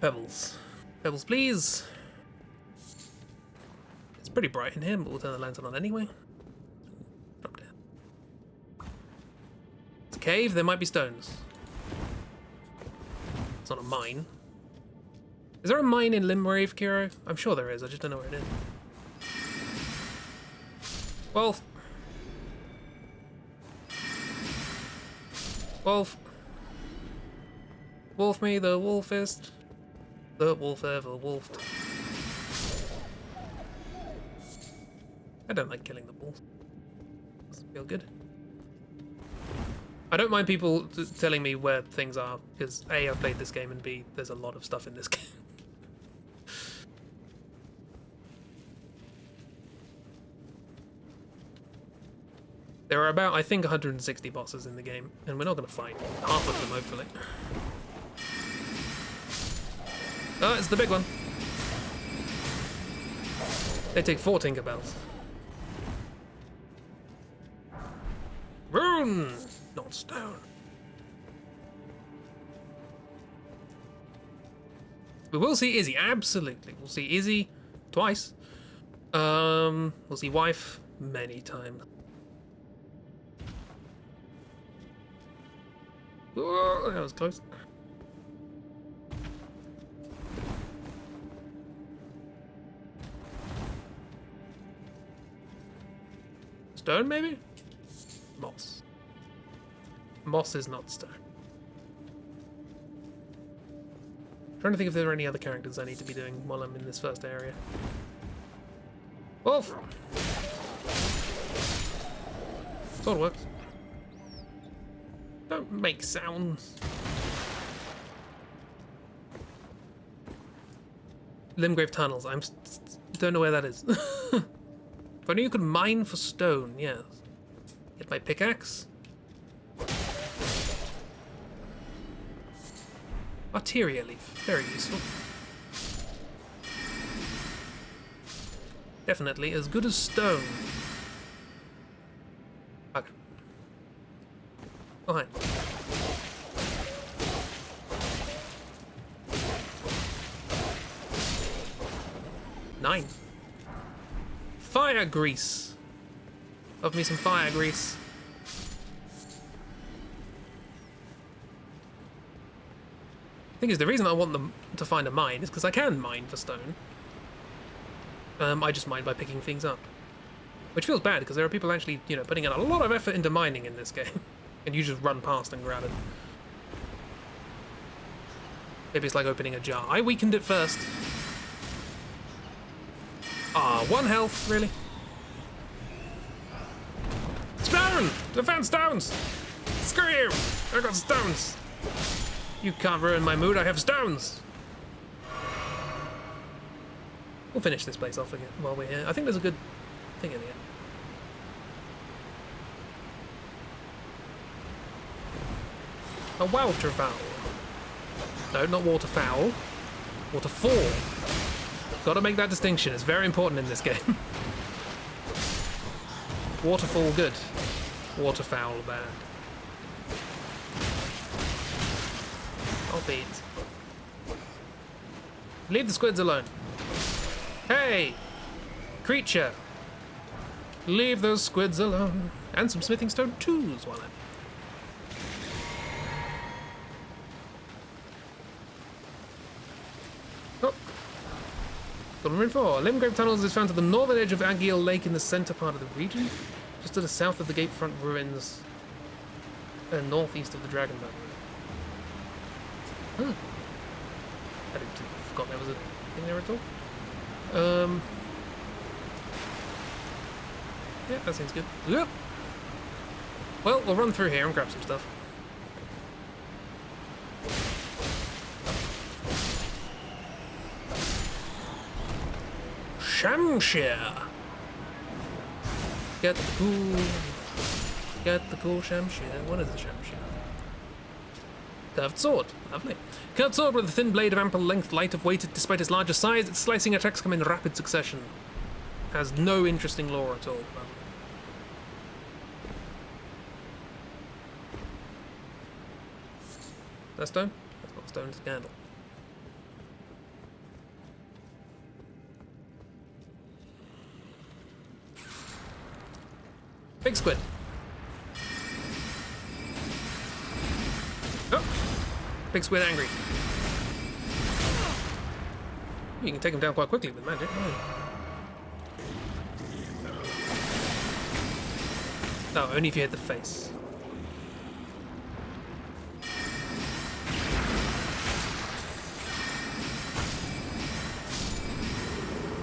Pebbles. Pebbles, please. It's pretty bright in here, but we'll turn the lantern on anyway. Drop down. It's a cave, there might be stones. It's not a mine. Is there a mine in Limgrave, Kiro? I'm sure there is, I just don't know where it is. Wolf. Wolf. Wolf me, the wolfist. The wolf ever wolfed. I don't like killing the wolves. Doesn't feel good. I don't mind people telling me where things are, because A, I've played this game, and B, there's a lot of stuff in this game. There are about, I think, 160 bosses in the game, and we're not going to fight half of them, hopefully. Oh, it's the big one. They take 4 Tinkerbells. Rune, not stone. We will see Izzy, absolutely. We'll see Izzy twice. We'll see wife many times. Oh, that was close. Stone, maybe? Moss. Moss is not stone. Trying to think if there are any other characters I need to be doing while I'm in this first area. Wolf! Sort of works. Don't make sounds. Limgrave tunnels. Don't know where that is. If I knew you could mine for stone, yes. Get my pickaxe. Arteria leaf. Very useful. Definitely as good as stone. Okay. Oh, hi. Nine. Fire grease. Love me some fire grease. Thing is, the reason I want them to find a mine is because I can mine for stone. I just mine by picking things up. Which feels bad, because there are people actually, you know, putting in a lot of effort into mining in this game. And you just run past and grab it. Maybe it's like opening a jar. I weakened it first. Ah, 1 health, really? Stone! Defense stones! Screw you! I got stones! You can't ruin my mood, I have stones! We'll finish this place off again while we're here. I think there's a good thing in here. A waterfowl. No, not waterfowl. Waterfall. Gotta make that distinction, it's very important in this game. Waterfall good. Waterfowl bad. I'll beat. Leave the squids alone. Hey! Creature! Leave those squids alone. And some smithing stone tools while I'm... Oh. Got room 4. Limgrave Tunnels is found to the northern edge of Agiel Lake in the center part of the region, just to the south of the Gatefront ruins, and northeast of the Dragon Mountain. I forgot there was a thing there at all. Yeah, that seems good. Yep. Well, we'll run through here and grab some stuff. Shamshir. Get the cool. Get the cool Shamshir. What is a Shamshir? Curved sword. Lovely. Curved sword with a thin blade of ample length, light of weight despite its larger size. Its slicing attacks come in rapid succession. Has no interesting lore at all. That stone? That's not stone, it's a candle. Big squid. Oh! Big squid angry. You can take him down quite quickly with magic. No, only if you hit the face.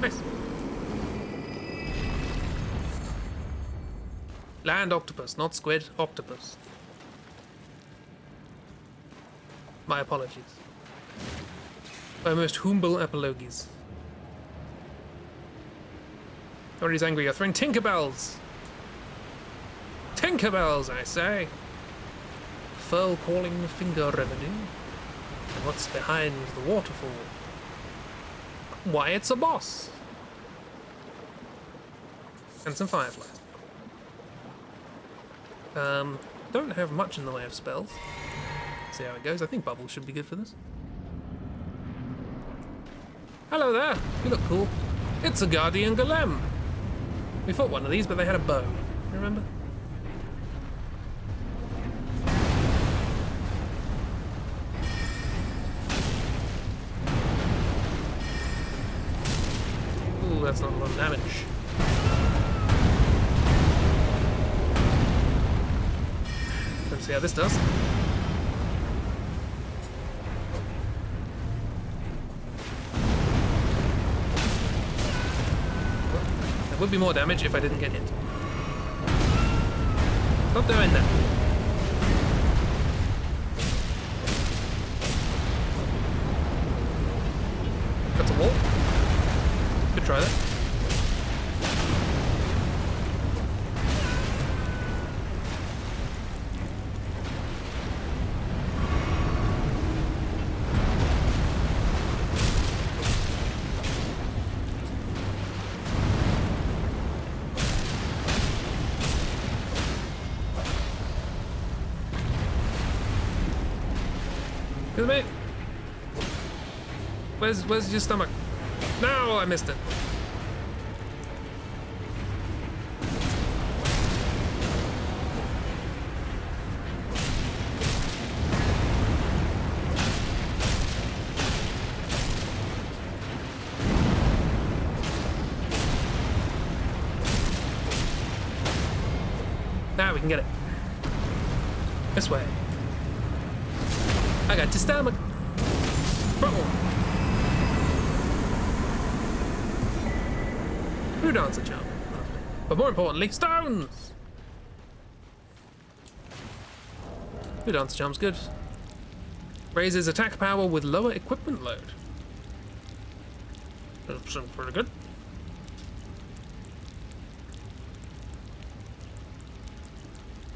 Nice. Land octopus, not squid, octopus. My apologies. My most humble apologies. Everybody's angry. You're throwing Tinkerbells! Tinkerbells, I say! Furl calling finger revenue. And what's behind the waterfall? Why, it's a boss! And some fireflies. Don't have much in the way of spells. See how it goes. I think bubbles should be good for this. Hello there! You look cool. It's a guardian golem! We fought one of these, but they had a bow. You remember? Ooh, that's not a lot of damage. Let's see how this does. There would be more damage if I didn't get hit. Stop doing that. That's a wall. Could try that. Excuse me. Where's your stomach? No, I missed it. Now we can get it. This way. I got your stomach. Who dance a charm? But more importantly, stones! Who dance a charm's good. Raises attack power with lower equipment load. That sounds pretty good.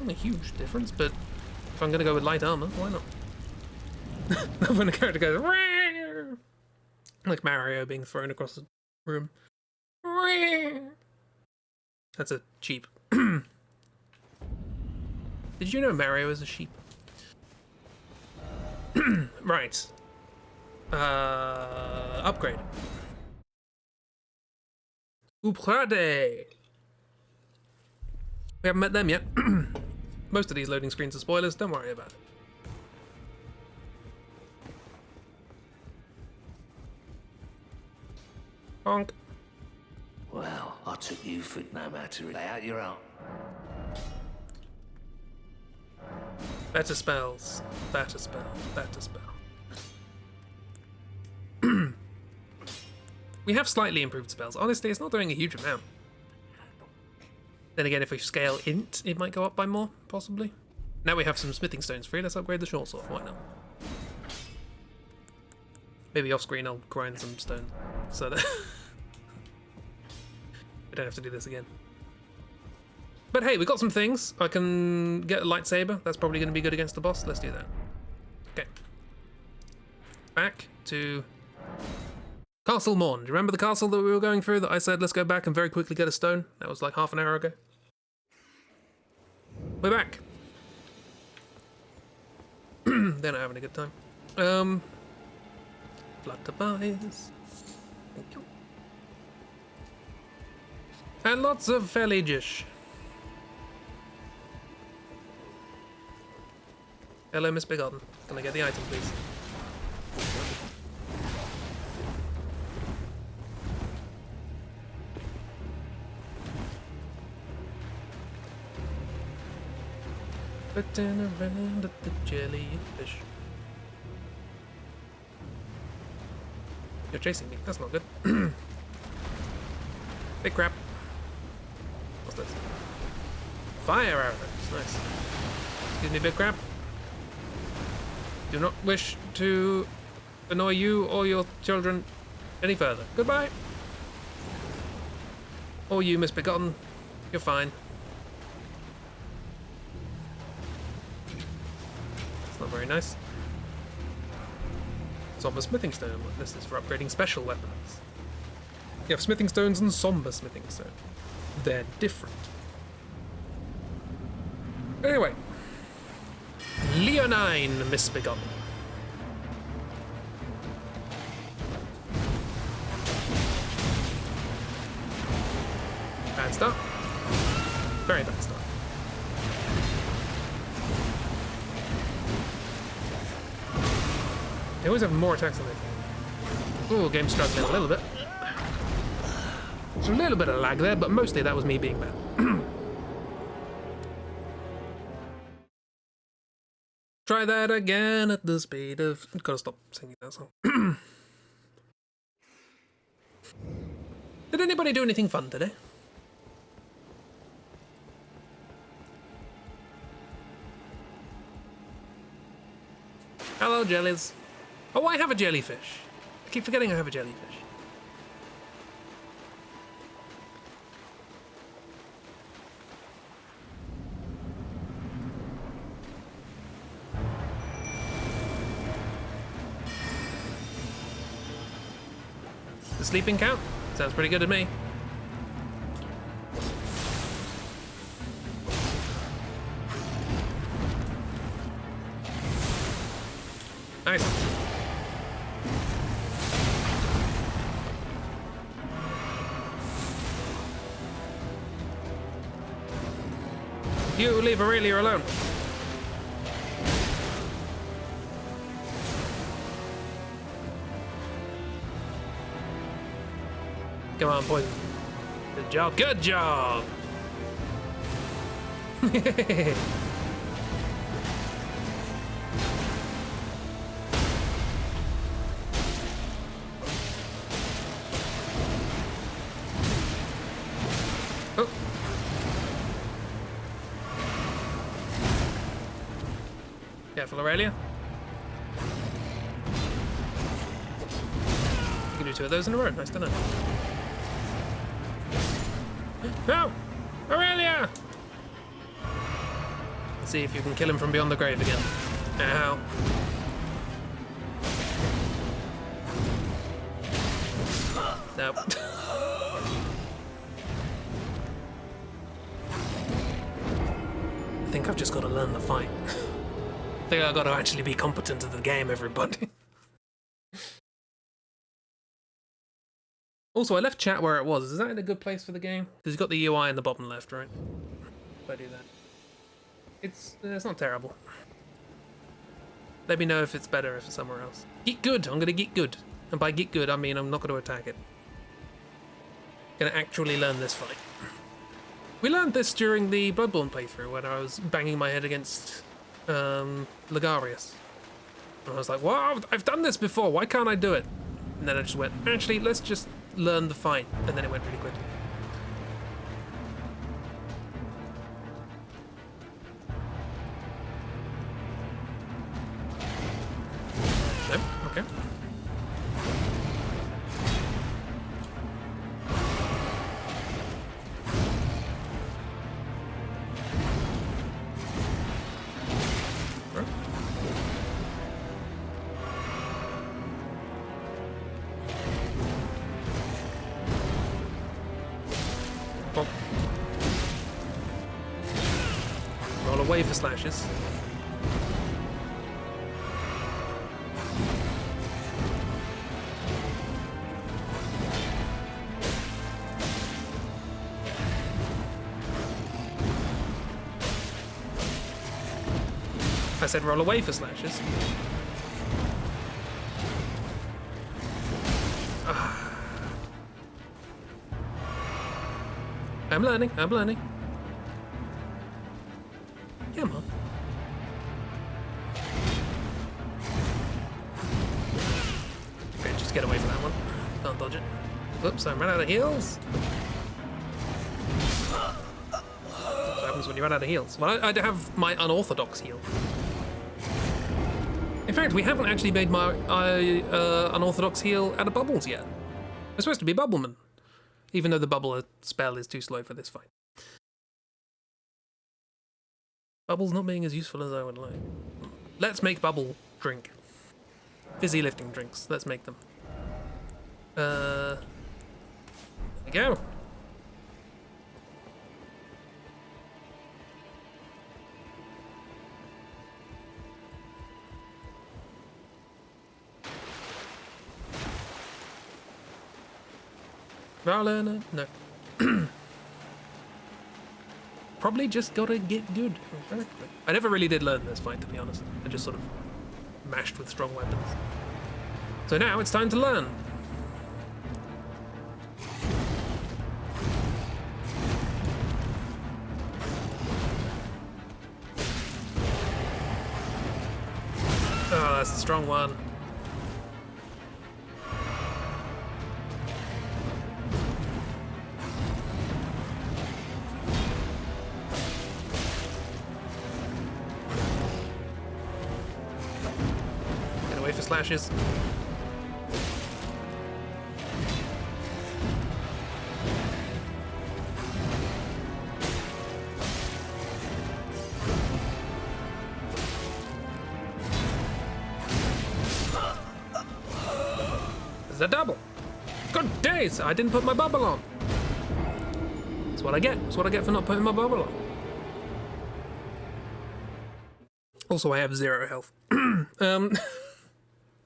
Not a huge difference, but if I'm gonna go with light armor, why not? When the character goes, Rrr! Like Mario being thrown across the room. Rrr! That's a sheep. Did you know Mario is a sheep? Right. Upgrade. Uprade. We haven't met them yet. Most of these loading screens are spoilers, don't worry about it. Bonk.
Well, I took you for no matter. Lay out your arm.
Better spells. Better spell. Better spell. We have slightly improved spells. Honestly, it's not doing a huge amount. Then again, if we scale int, it might go up by more, possibly. Now we have some smithing stones free. Let's upgrade the short sword. Why not? Maybe off screen I'll grind some stone so that don't have to do this again. But hey, we got some things. I can get a lightsaber. That's probably going to be good against the boss. Let's do that. Okay. Back to Castle Morn. Do you remember the castle that we were going through that I said let's go back and very quickly get a stone? That was like half an hour ago. We're back. They're not having a good time. Flutterbuys. Thank you. And lots of feligish. Hello, Miss Begotten. Can I get the item, please? Flitting around at the jellyfish. You're chasing me. That's not good. Big crap. What's this? Fire arrows. Nice. Excuse me, big crap. Do not wish to annoy you or your children any further. Goodbye. Or you, misbegotten. You're fine. That's not very nice. Somber smithing stone. This is for upgrading special weapons. You have smithing stones and somber smithing stone. They're different. Anyway. Leonine misbegotten. Bad start. Very bad start. They always have more attacks than they think. Ooh, game's struggling a little bit. There's a little bit of lag there, but mostly that was me being bad. Try that again at the speed of... Gotta stop singing that song. Did anybody do anything fun today? Hello, jellies. Oh, I have a jellyfish. I keep forgetting I have a jellyfish. The sleeping count? Sounds pretty good to me. Nice. You leave Aurelia alone. Come on, poison. Good job. Good job! Oh. Careful, Aurelia. You can do 2 of those in a row. Nice to know. No! Aurelia! Let's see if you can kill him from beyond the grave again. Ow. Nope. I think I've just got to learn the fight. I think I've got to actually be competent at the game, everybody. Also, I left chat where it was. Is that in a good place for the game? Because you've got the UI in the bottom left, right? If I do that. It's not terrible. Let me know if it's better if it's somewhere else. Get good! I'm gonna get good. And by get good, I mean I'm not gonna attack it. Gonna actually learn this fight. We learned this during the Bloodborne playthrough when I was banging my head against Ligarius. And I was like, wow, I've done this before, why can't I do it? And then I just went, actually, let's just learn the fight. And then it went really quickly. Nope, okay. away for slashes. I said roll away for slashes. I'm learning, I'm learning. Come on. Okay, just get away from that one. Can't dodge it. Oops, I ran out of heals. What happens when you run out of heals? Well, I have my unorthodox heal. In fact, we haven't actually made my unorthodox heal out of bubbles yet. I'm supposed to be Bubbleman, even though the bubble spell is too slow for this fight. Bubbles not being as useful as I would like. Let's make Bubble drink. Fizzy lifting drinks. Let's make them. There we go. Learner? No. Probably just gotta get good. I never really did learn this fight, to be honest. I just sort of mashed with strong weapons. So now it's time to learn. Oh, that's the strong one. Slashes. It's a double. Good days! I didn't put my bubble on. That's what I get. That's what I get for not putting my bubble on. Also, I have 0 health.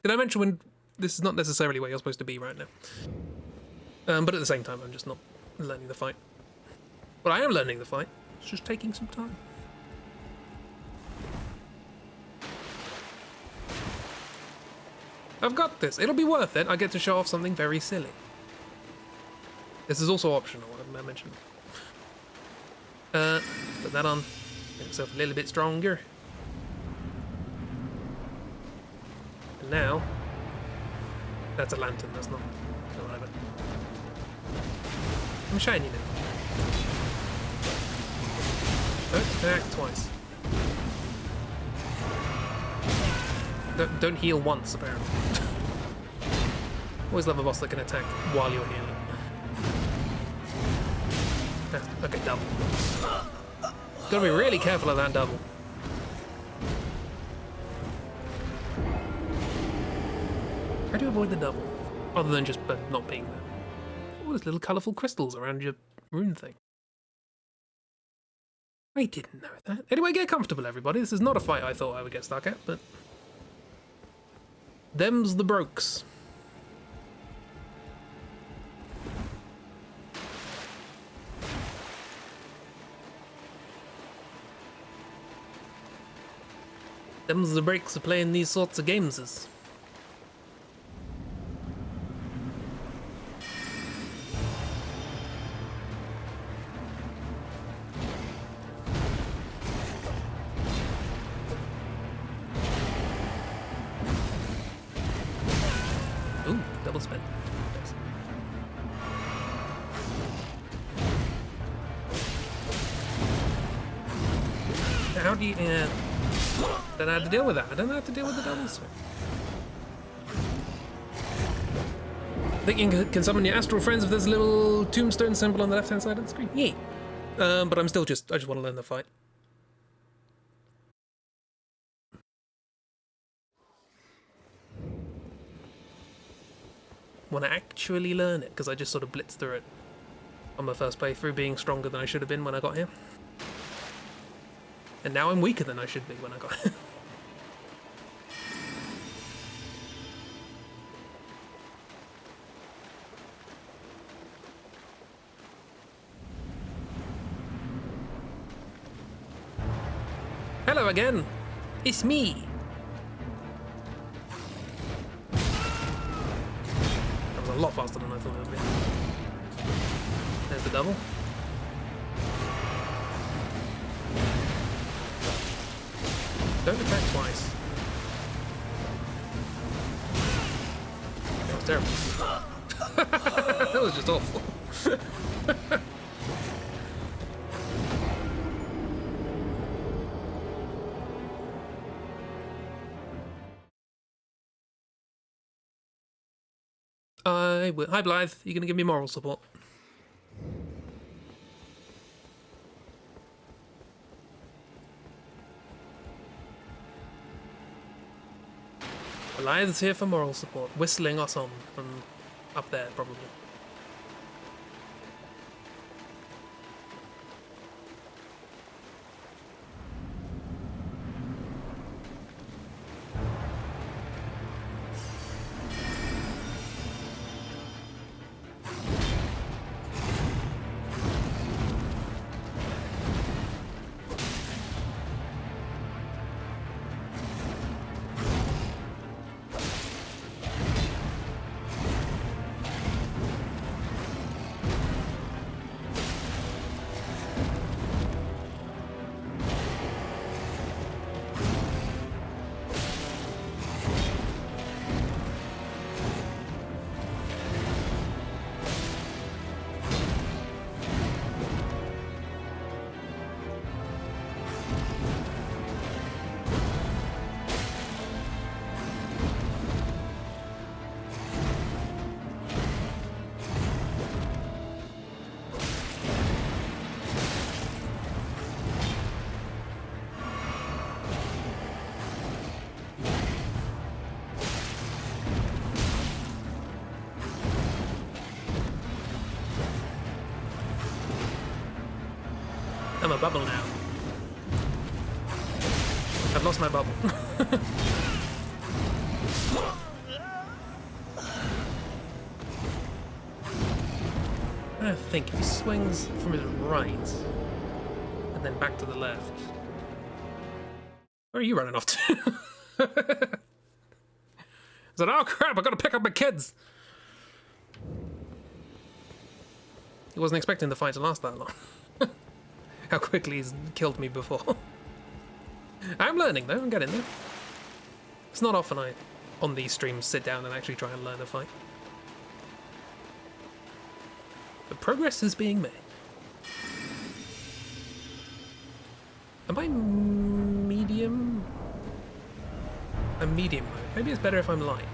Did I mention when this is not necessarily where you're supposed to be right now? But at the same time, I'm just not learning the fight. But I am learning the fight. It's just taking some time. I've got this. It'll be worth it. I get to show off something very silly. This is also optional, I mentioned. Put that on. Get myself a little bit stronger. Now, that's a lantern, that's not whatever. I'm shiny now. Don't attack twice. Don't heal once, apparently. Always love a boss that can attack while you're healing. Ah, okay, double. Gotta be really careful of that double. How do you avoid the double? Other than just not being there. Oh, there's little colourful crystals around your rune thing. I didn't know that. Anyway, get comfortable, everybody. This is not a fight I thought I would get stuck at, but... them's the brokes. Them's the breaks of playing these sorts of games. Ooh, double spin. Nice. How do you... don't know how to deal with that. I don't know how to deal with the double swing. I think you can summon your astral friends if there's a little tombstone symbol on the left-hand side of the screen. Yeah. But I'm still I just want to learn the fight. Want to actually learn it, because I just sort of blitzed through it on my first playthrough, being stronger than I should have been when I got here. And now I'm weaker than I should be when I got it. Hello again! It's me! That was a lot faster than I thought it would be. There's the double. Don't attack twice. That was terrible. That was just awful. I will. Hi Blythe, you gonna give me moral support? Blythe's here for moral support, whistling us on from up there, probably. I'm a bubble now. I've lost my bubble. I think if he swings from his right and then back to the left. Where are you running off to? I said, oh crap, I gotta pick up my kids. He wasn't expecting the fight to last that long. How quickly he's killed me before. I'm learning though, I'm getting there. It's not often I, on these streams, sit down and actually try and learn a fight. But progress is being made. Am I medium? I'm medium mode. Maybe it's better if I'm light.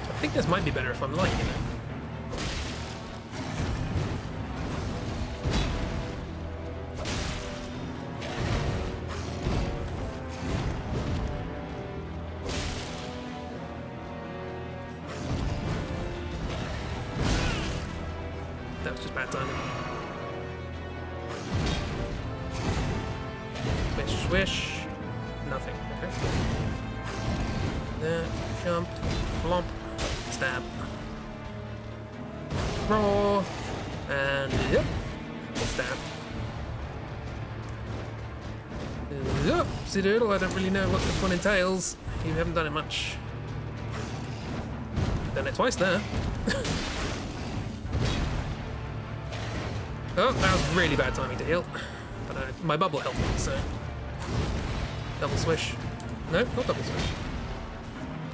I think this might be better if I'm light, you know. That was just bad timing. Swish, swish. Nothing. Okay. There, jump, flomp. Stab. Roar. And yep. Stab. Yep. See doodle, I don't really know what this one entails. You haven't done it much. Done it twice there. Oh, that was really bad timing to heal. But my bubble helped me, so. Double swish. No, not double swish.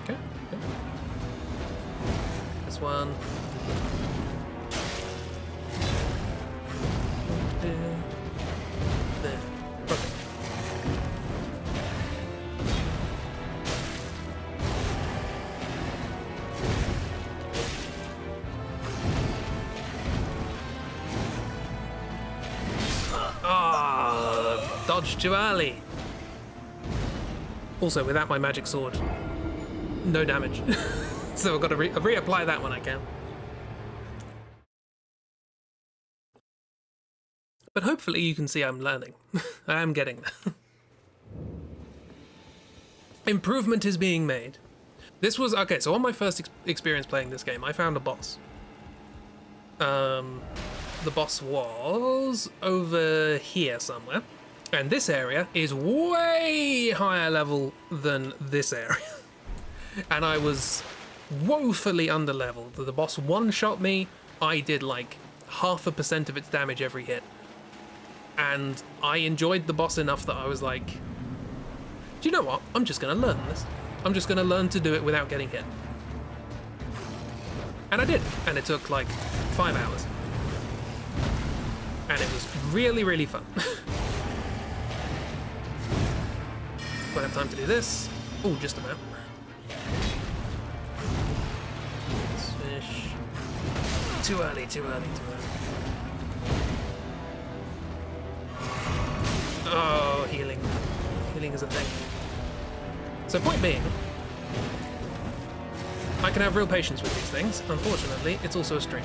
Okay. This one. There. Perfect. much too early. Also, without my magic sword, no damage. So I've got to reapply that when I can. But hopefully you can see I'm learning. I am getting there. Improvement is being made. This was, okay, so on my first experience playing this game, I found a boss. The boss was over here somewhere. And this area is way higher level than this area. And I was woefully underleveled. The boss one-shot me. I did like 0.5% of its damage every hit. And I enjoyed the boss enough that I was like, do you know what? I'm just going to learn this. I'm just going to learn to do it without getting hit. And I did. And it took like 5 hours. And it was really, really fun. Won't have time to do this. Oh, just about. Swish. Too early, too early, too early. Oh, healing. Healing is a thing. So point being, I can have real patience with these things. Unfortunately, it's also a stream.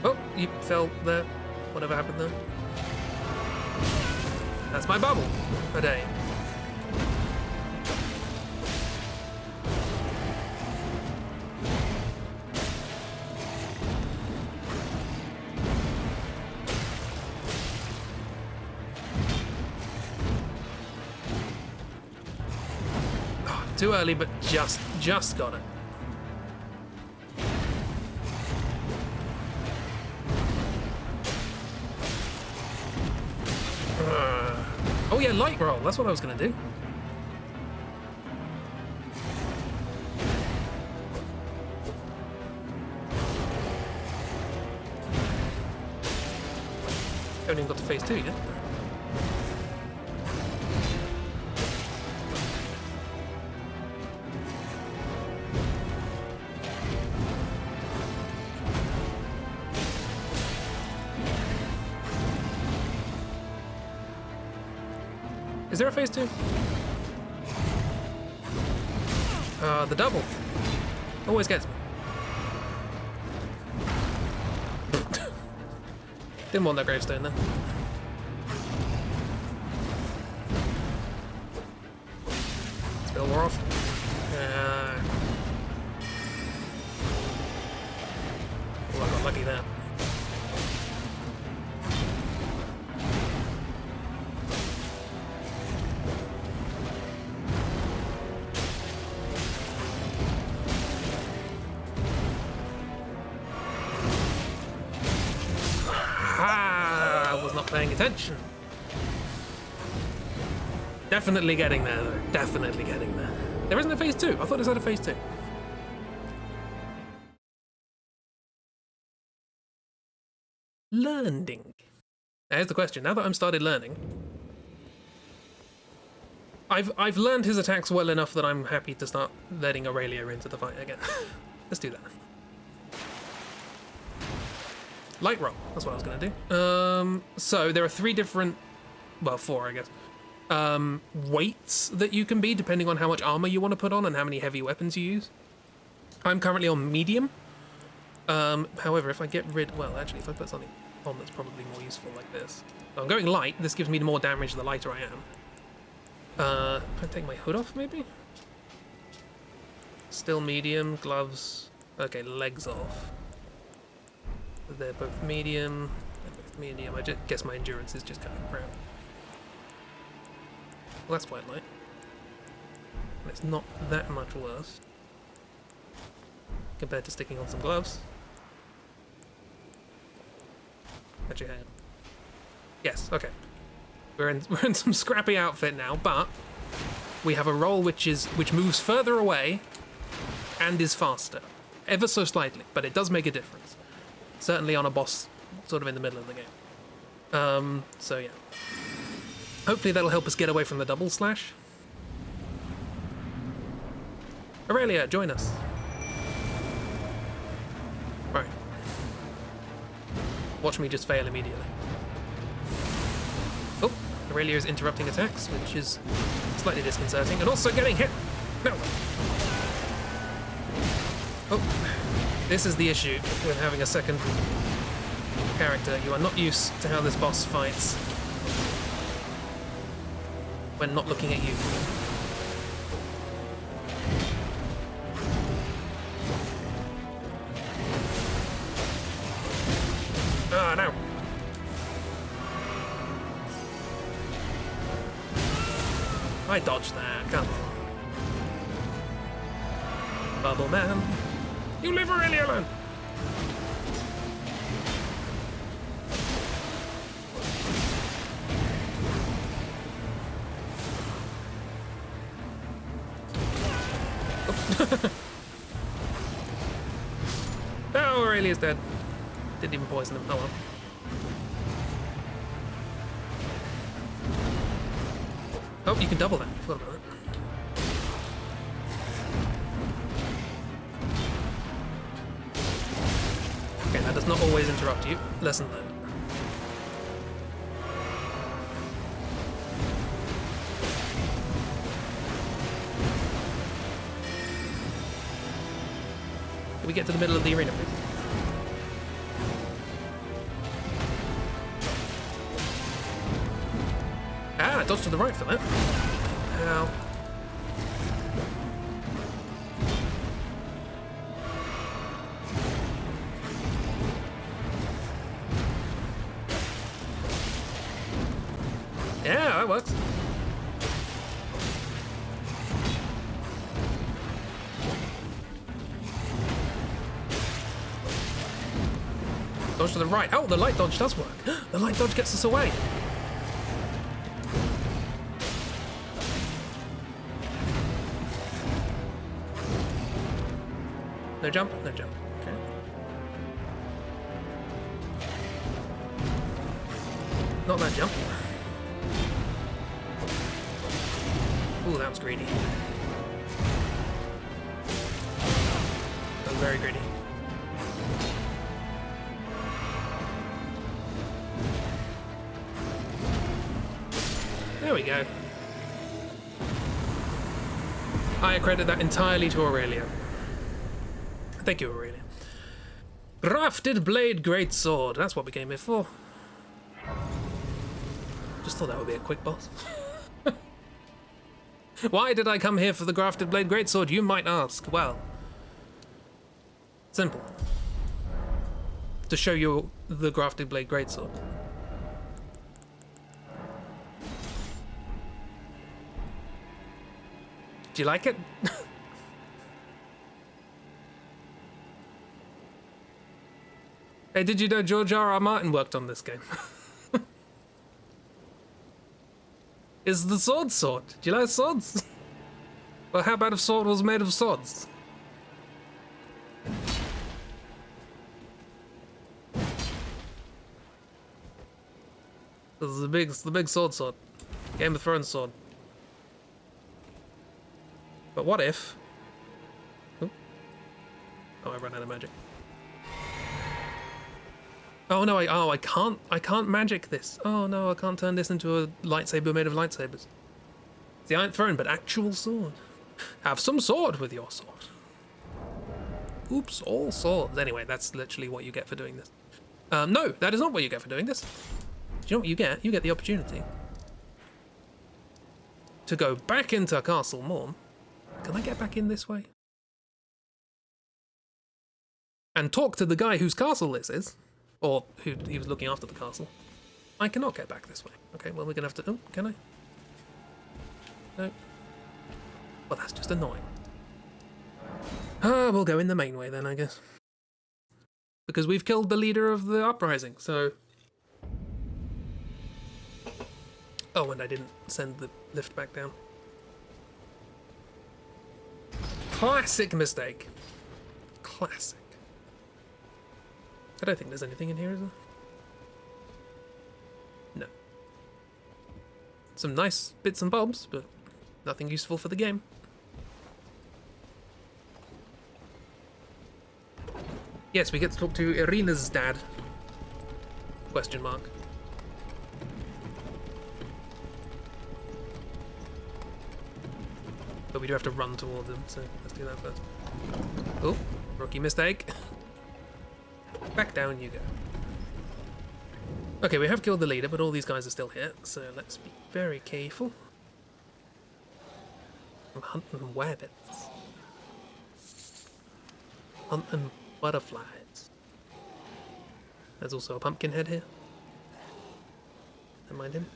Oh, you fell there. Whatever happened there. That's my bubble a day. Oh, too early, but just got it. Oh yeah, light roll. That's what I was gonna do. Haven't even got to phase 2 yet. Is there a phase 2? The double. Always gets me. Didn't want that gravestone then. Spell war off. Oh, I got lucky there. Paying attention. Definitely getting there though. Definitely getting there. There isn't a phase 2. I thought it had a phase 2. Learning. Now here's the question. Now that I'm started learning, I've learned his attacks well enough that I'm happy to start letting Aurelia into the fight again. Let's do that. Light roll, that's what I was gonna do. So there are 3 different, well 4 I guess, weights that you can be depending on how much armor you want to put on and how many heavy weapons you use. I'm currently on medium. However, if I get rid, well actually if I put something on that's probably more useful like this. I'm going light, this gives me more damage the lighter I am. If I take my hood off maybe? Still medium, gloves, okay, legs off. They're both medium. I just guess my endurance is just kind of crap. Well, that's quite light. And it's not that much worse compared to sticking on some gloves. Actually, hang on. Yes, okay. We're in some scrappy outfit now, but we have a roll which moves further away and is faster, ever so slightly, but it does make a difference. Certainly on a boss sort of in the middle of the game. So yeah. Hopefully that'll help us get away from the double slash. Aurelia, join us. Right. Watch me just fail immediately. Oh. Aurelia's interrupting attacks, which is slightly disconcerting, and also getting hit. No. Oh, this is the issue with having a second character. You are not used to how this boss fights when not looking at you. Ah, no. I dodged that, come on. Bubble Man. You leave Aurelia alone! Oh, Aurelia's dead. Didn't even poison him. Oh well. Oh, you can double that. Forgot about that. Okay, that does not always interrupt you. Lesson learned. Can we get to the middle of the arena, please? Ah, I dodged to the right for that. Ow. Yeah, that works. Dodge to the right. Oh, the light dodge does work. The light dodge gets us away. No jump? No jump. Okay. Not that jump. Ooh, that was greedy. That was very greedy. There we go. I accredit that entirely to Aurelia. Thank you, Aurelia. Grafted Blade Greatsword. That's what we came here for. Just thought that would be a quick boss. Why did I come here for the Grafted Blade Greatsword, you might ask? Well, simple. To show you the Grafted Blade Greatsword. Do you like it? Hey, did you know George R.R. Martin worked on this game? Is the sword? Do you like swords? Well, how about if sword was made of swords? This is the big sword. Game of Thrones sword. But what if... Oh, I ran out of magic. Oh no, I can't magic this. Oh no, I can't turn this into a lightsaber made of lightsabers. It's the Iron Throne, but actual sword. Have some sword with your sword. Oops, all swords. Anyway, that's literally what you get for doing this. No, that is not what you get for doing this. Do you know what you get? You get the opportunity to go back into Castle Morn. Can I get back in this way? And talk to the guy whose castle this is. Or who he was looking after the castle. I cannot get back this way. Okay, well we're gonna have to... Oh, can I? No. Well, that's just annoying. We'll go in the main way then, I guess. Because we've killed the leader of the uprising, so... Oh, and I didn't send the lift back down. Classic mistake. Classic. I don't think there's anything in here, is there? No. Some nice bits and bobs, but nothing useful for the game. Yes, we get to talk to Irina's dad. Question mark. we do have to run towards them, so let's do that first. Oh, rookie mistake. Back down you go. Okay, we have killed the leader, but all these guys are still here, so let's be very careful. I'm hunting rabbits. Hunting butterflies. There's also a pumpkin head here. Don't mind him.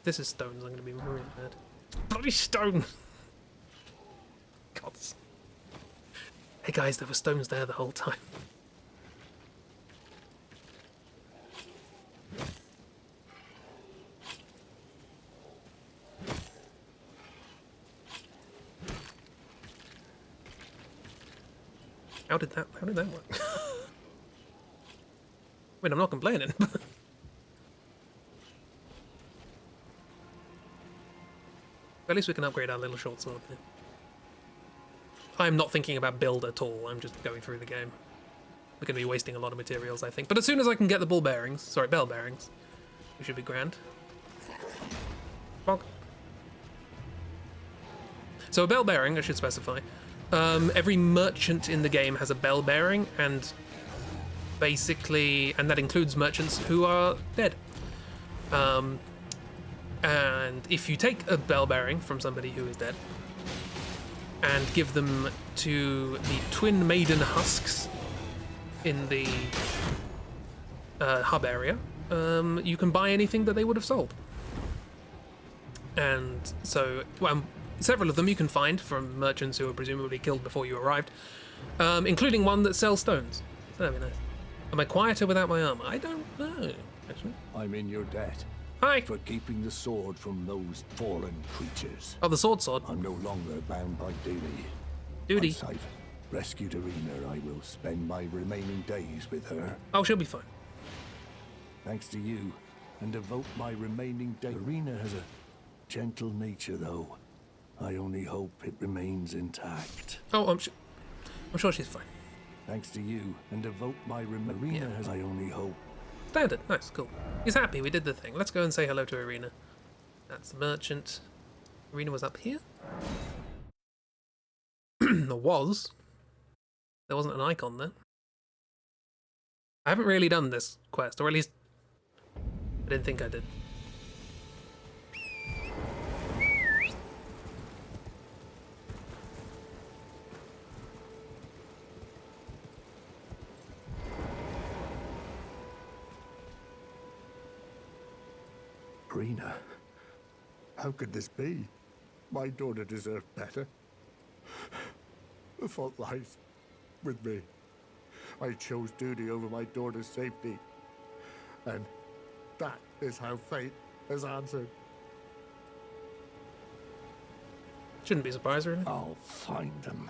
This is stones, I'm going to be really mad. Bloody stone! Gods. Hey guys, there were stones there the whole time. How did that work? I mean, I'm not complaining, but... At least we can upgrade our little short sword. Yeah. I'm not thinking about build at all, I'm just going through the game. We're going to be wasting a lot of materials, I think. But as soon as I can get the bell bearings, we should be grand. Bonk. So a bell bearing, I should specify. Every merchant in the game has a bell bearing, and basically, and that includes merchants who are dead. And if you take a bell bearing from somebody who is dead and give them to the twin maiden husks in the hub area, you can buy anything that they would have sold. And so, well, several of them you can find from merchants who were presumably killed before you arrived, including one that sells stones. So that'd be nice. Am I quieter without my armor? I don't know, actually.
I'm in your debt.
Hi!
For keeping the sword from those fallen creatures.
Oh, the sword.
I'm no longer bound by duty.
Duty?
Once I've rescued Irina, I will spend my remaining days with her.
Oh, she'll be fine.
Thanks to you, and devote my remaining days. Irina has a gentle nature, though. I only hope it remains intact.
Oh, I'm sure she's fine.
Thanks to you, and devote my Irina has. I only hope.
Standard. Nice, cool. He's happy, we did the thing. Let's go and say hello to Irina. That's the merchant. Irina was up here? There was. There wasn't an icon there. I haven't really done this quest, or at least I didn't think I did.
Irina, how could this be? My daughter deserved better. The fault lies with me. I chose duty over my daughter's safety. And that is how fate has answered.
Shouldn't be surprised, really.
I'll find them.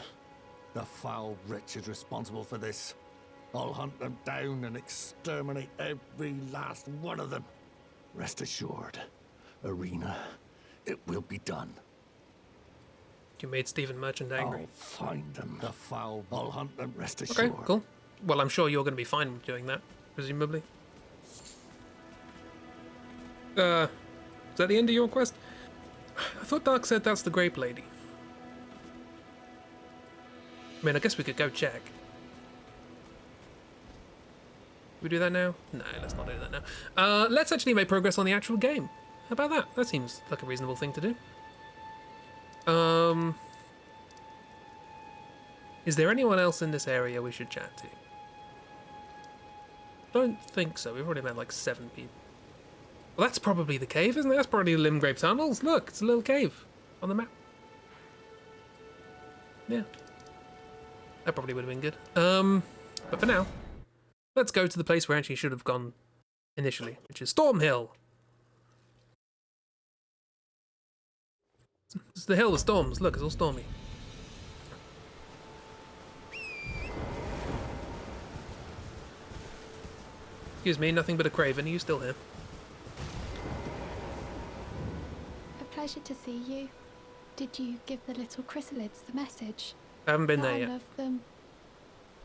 The foul wretches responsible for this. I'll hunt them down and exterminate every last one of them. Rest assured, Irina, it will be done.
You made Stephen Merchant angry.
I'll find them. The foul. I'll hunt them. Rest assured.
Okay, cool. Well, I'm sure you're going to be fine with doing that, presumably. Is that the end of your quest? I thought Dark said that's the Grape Lady. I mean, I guess we could go check. We do that now? No, let's not do that now. Let's actually make progress on the actual game. How about that? That seems like a reasonable thing to do. Is there anyone else in this area we should chat to? Don't think so. We've already met like 7 people. Well, that's probably the cave, isn't it? That's probably the Limgrave Tunnels. Look, it's a little cave on the map. Yeah. That probably would have been good. But for now, let's go to the place where I actually should have gone initially, which is Stormhill. It's the hill with storms. Look, it's all stormy. Excuse me, nothing but a craven. Are you still here?
A pleasure to see you. Did you give the little chrysalids the message?
I haven't been
That
there
I
yet.
love them,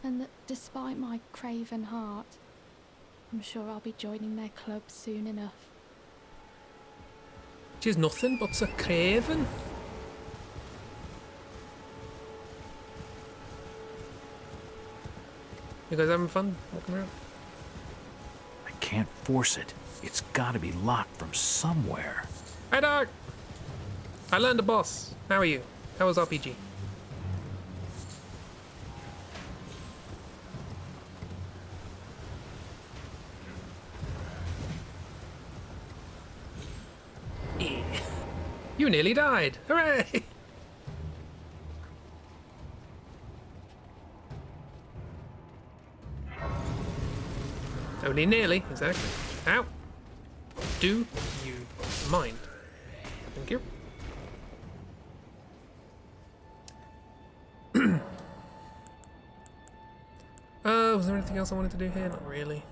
and that despite my craven heart, I'm sure I'll be joining their club soon enough.
She's nothing but a craven. You guys having fun walking around?
I can't force it. It's gotta be locked from somewhere.
Hi, dog. I learned a boss. How are you? How was RPG? Yeah. You nearly died. Hooray! Only nearly, exactly. Ow! Do you mind? Thank you. Was there anything else I wanted to do here? Not really.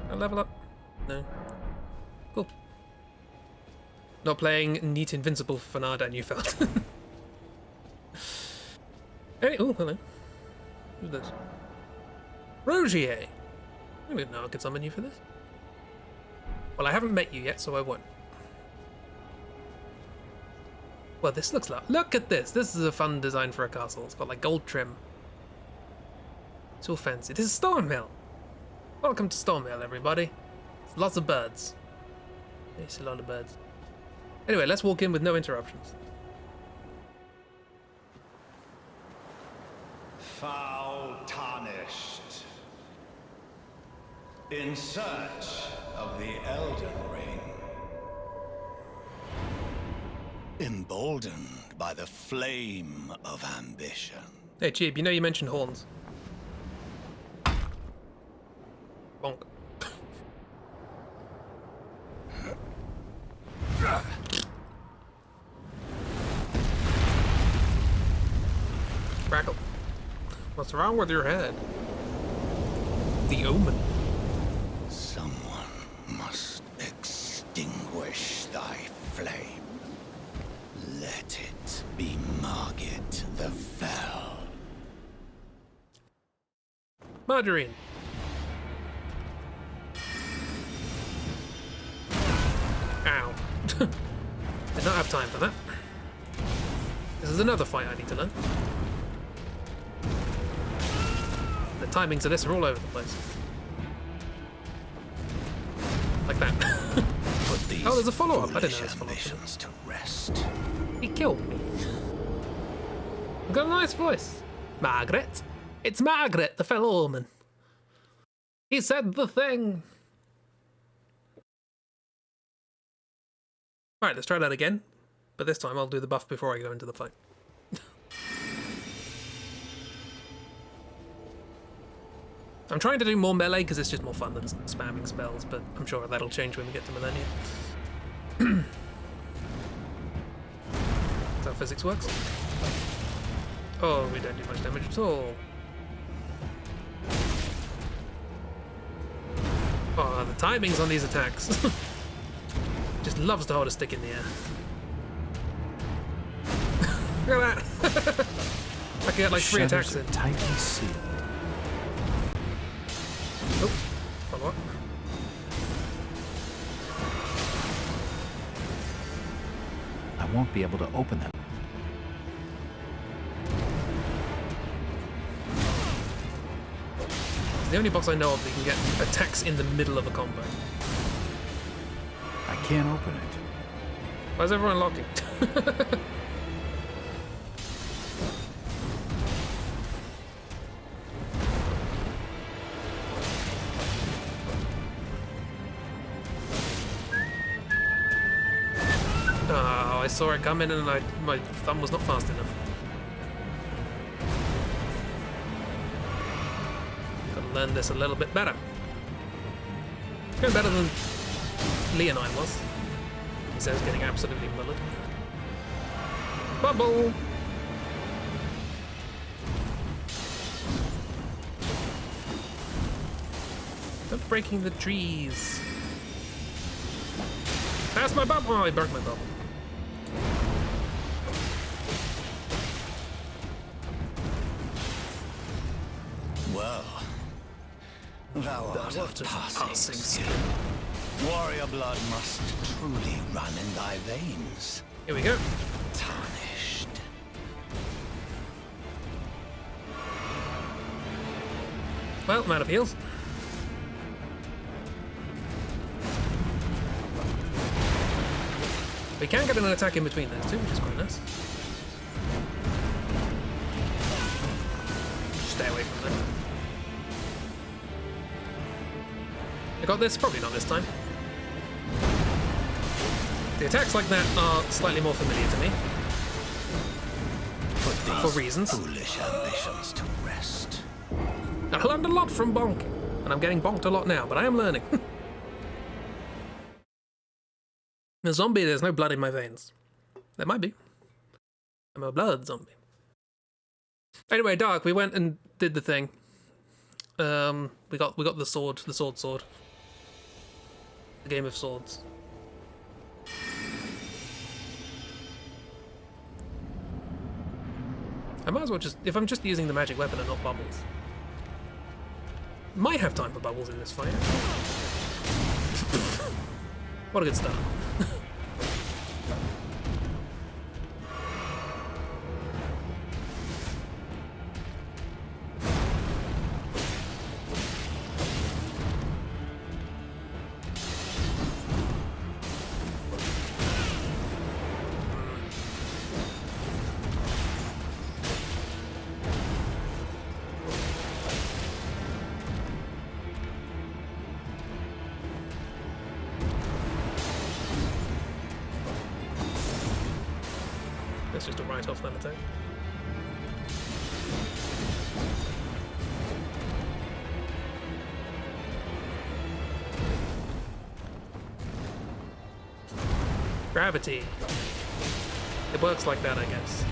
A level up? No. Cool. Not playing Neat Invincible for Nardan, you felt. Hey, oh, hello. Who's this? Rogier! I didn't know I could summon you for this. Well, I haven't met you yet, so I won't. Well, this looks like... Look at this! This is a fun design for a castle. It's got, like, gold trim. It's all fancy. This is Stormhill! Welcome to Stormhill, everybody. It's lots of birds. There's a lot of birds. Anyway, let's walk in with no interruptions.
Foul tarnished. In search of the Elden Ring. Emboldened by the flame of ambition.
Hey, Cheap, you know you mentioned horns. Bonk. Crackle. What's wrong with your head? The omen.
Someone must extinguish thy flame. Let it be Margit the Fell.
Margarine. Ow. Did not have time for that. This is another fight I need to learn. The timings of this are all over the place. Like that. Oh, there's a follow-up. I didn't know there's a follow-up.
To rest.
He killed me. I've got a nice voice. Margaret. It's Margaret, the fellow woman. He said the thing. Alright, let's try that again. But this time I'll do the buff before I go into the fight. I'm trying to do more melee because it's just more fun than spamming spells, but I'm sure that'll change when we get to Millennia. That's how physics works. Oh, we don't do much damage at all. Oh, the timings on these attacks. Just loves to hold a stick in the air. Look at that! I can get like 3 attacks in.
Tightly sealed.
Oh, follow up.
I won't be able to open them.
It's the only boss I know of that can get attacks in the middle of a combo.
I can't open it.
Why is everyone locking? Oh, I saw it coming and my thumb was not fast enough. Gotta learn this a little bit better. Going better than Leonine was. He says getting absolutely mullered. Bubble! Stop breaking the trees. That's my bubble! Oh, I broke my bubble.
Well,
Thou art of passing
passing
skill. Warrior blood must truly run in thy veins.
Here we go.
Tarnished.
Well, I'm out of heals. We can get an attack in between those two, which is quite nice. Stay away from them. I got this? Probably not this time. The attacks like that are slightly more familiar to me. For reasons.
Foolish ambitions to rest.
I learned a lot from Bonk, and I'm getting bonked a lot now, but I am learning. A zombie, there's no blood in my veins. There might be. I'm a blood zombie. Anyway, Dark, we went and did the thing. We got the sword. The game of swords. I might as well just, if I'm just using the magic weapon and not bubbles. Might have time for bubbles in this fight. What a good start. That's just a write-off that attack. Gravity. It works like that, I guess.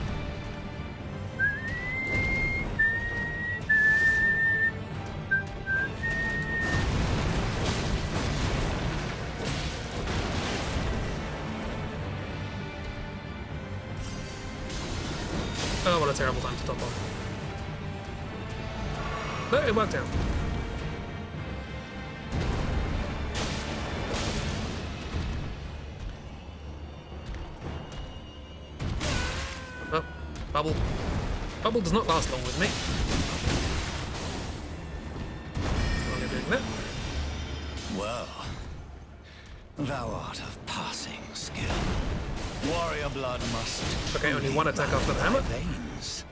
Oh, what a terrible time to top off. No, it worked out. Oh, bubble. Bubble does not last long with me. While you're doing that.
Well, thou art of passing skill. Warrior blood must.
Okay, only one attack after the hammer.
Veins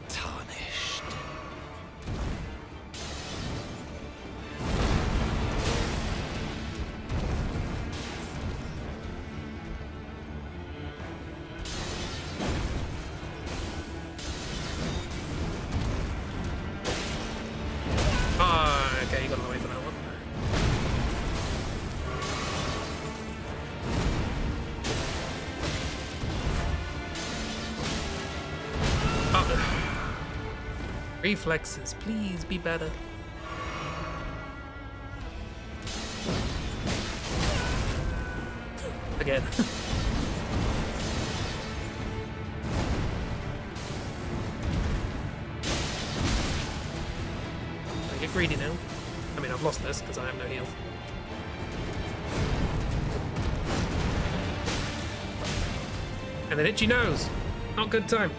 tarnished.
Ah, okay, you got away from that one. Reflexes, please be better. Again. I get greedy now. I mean, I've lost this because I have no heals. And then itchy nose. Not good time.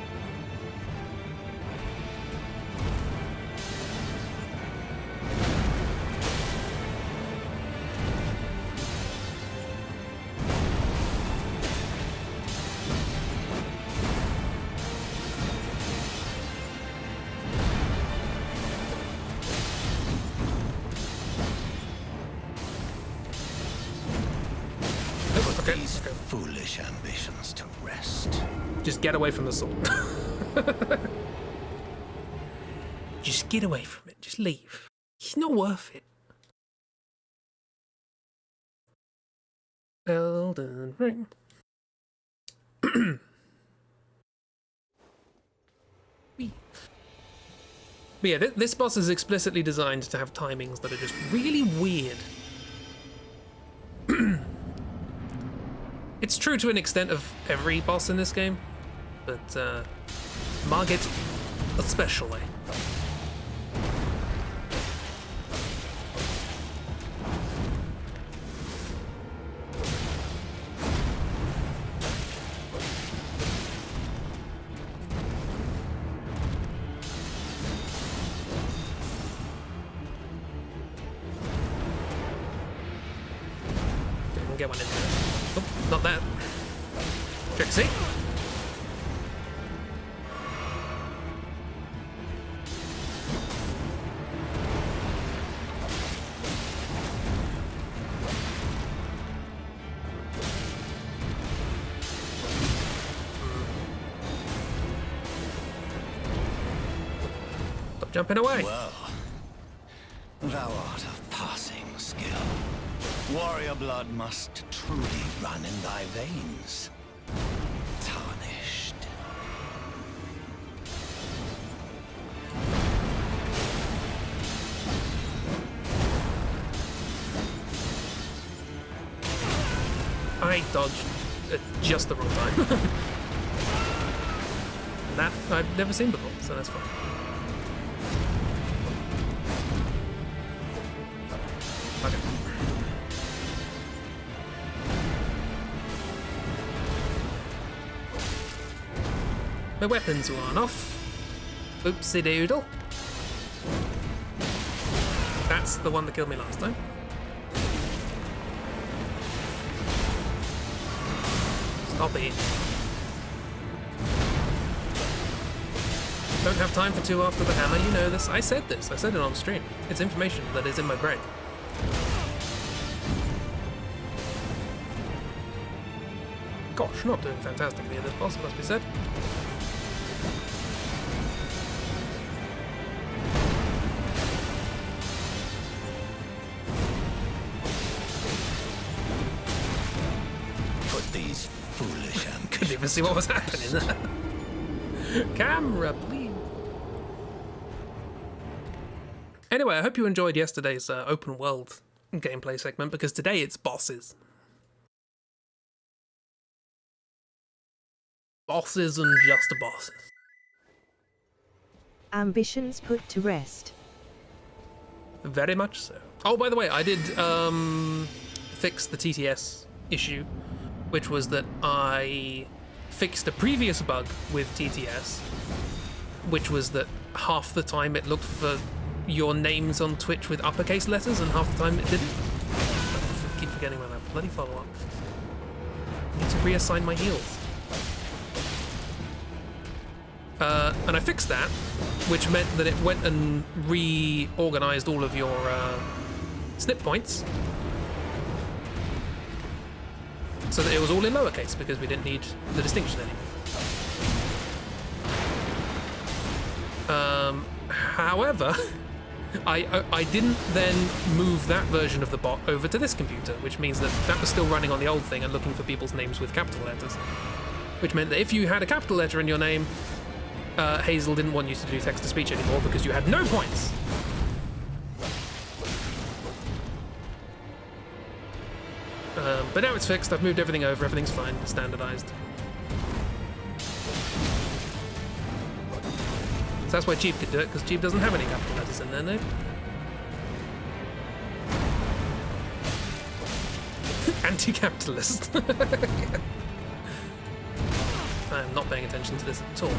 Okay,
These foolish ambitions to rest.
just get away from the sword. Just get away from it. Just leave. It's not worth it. Elden Ring. But yeah, this boss is explicitly designed to have timings that are just really weird. It's true to an extent of every boss in this game, but Margit especially. get one in there. Oh, not that. Check, see? Stop jumping away.
Well, thou art of passing skill. Warrior blood must truly run in thy veins. Tarnished.
I dodged at just the wrong time. That I've never seen before, so that's fine. Okay. My weapons were on off. Oopsie doodle. That's the one that killed me last time. Stop it. Don't have time for two after the hammer, you know this. I said this, I said it on stream. It's information that is in my brain. Gosh, not doing fantastically at this boss, must be said.
Put these foolish
Couldn't even see what was happening there. Camera, please. Anyway, I hope you enjoyed yesterday's open world gameplay segment, because today it's bosses. Bosses and just bosses.
Ambitions put to rest.
Very much so. Oh, by the way, I did fix the TTS issue, which was that I fixed a previous bug with TTS, which was that half the time it looked for your names on Twitch with uppercase letters and half the time it didn't. I keep forgetting about that bloody follow-up. I need to reassign my heals. And I fixed that, which meant that it went and reorganized all of your snip points so that it was all in lowercase, because we didn't need the distinction anymore. However, I didn't then move that version of the bot over to this computer, which means that that was still running on the old thing and looking for people's names with capital letters, which meant that if you had a capital letter in your name, Hazel didn't want you to do text-to-speech anymore because you had no points. But now it's fixed, I've moved everything over, everything's fine, standardized. So that's why Jeep could do it, because Jeep doesn't have any capital letters in there, no? Anti-capitalist. I am not paying attention to this at all.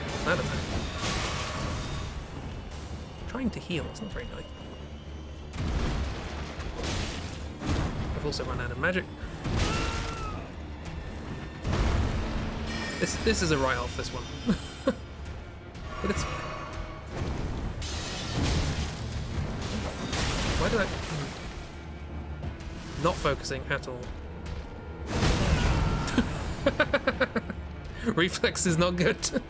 What's that about? Trying to heal, it's not very nice. I've also run out of magic. This is a write-off, this one. But it's fine. Why did I... Not focusing at all. Reflex is not good.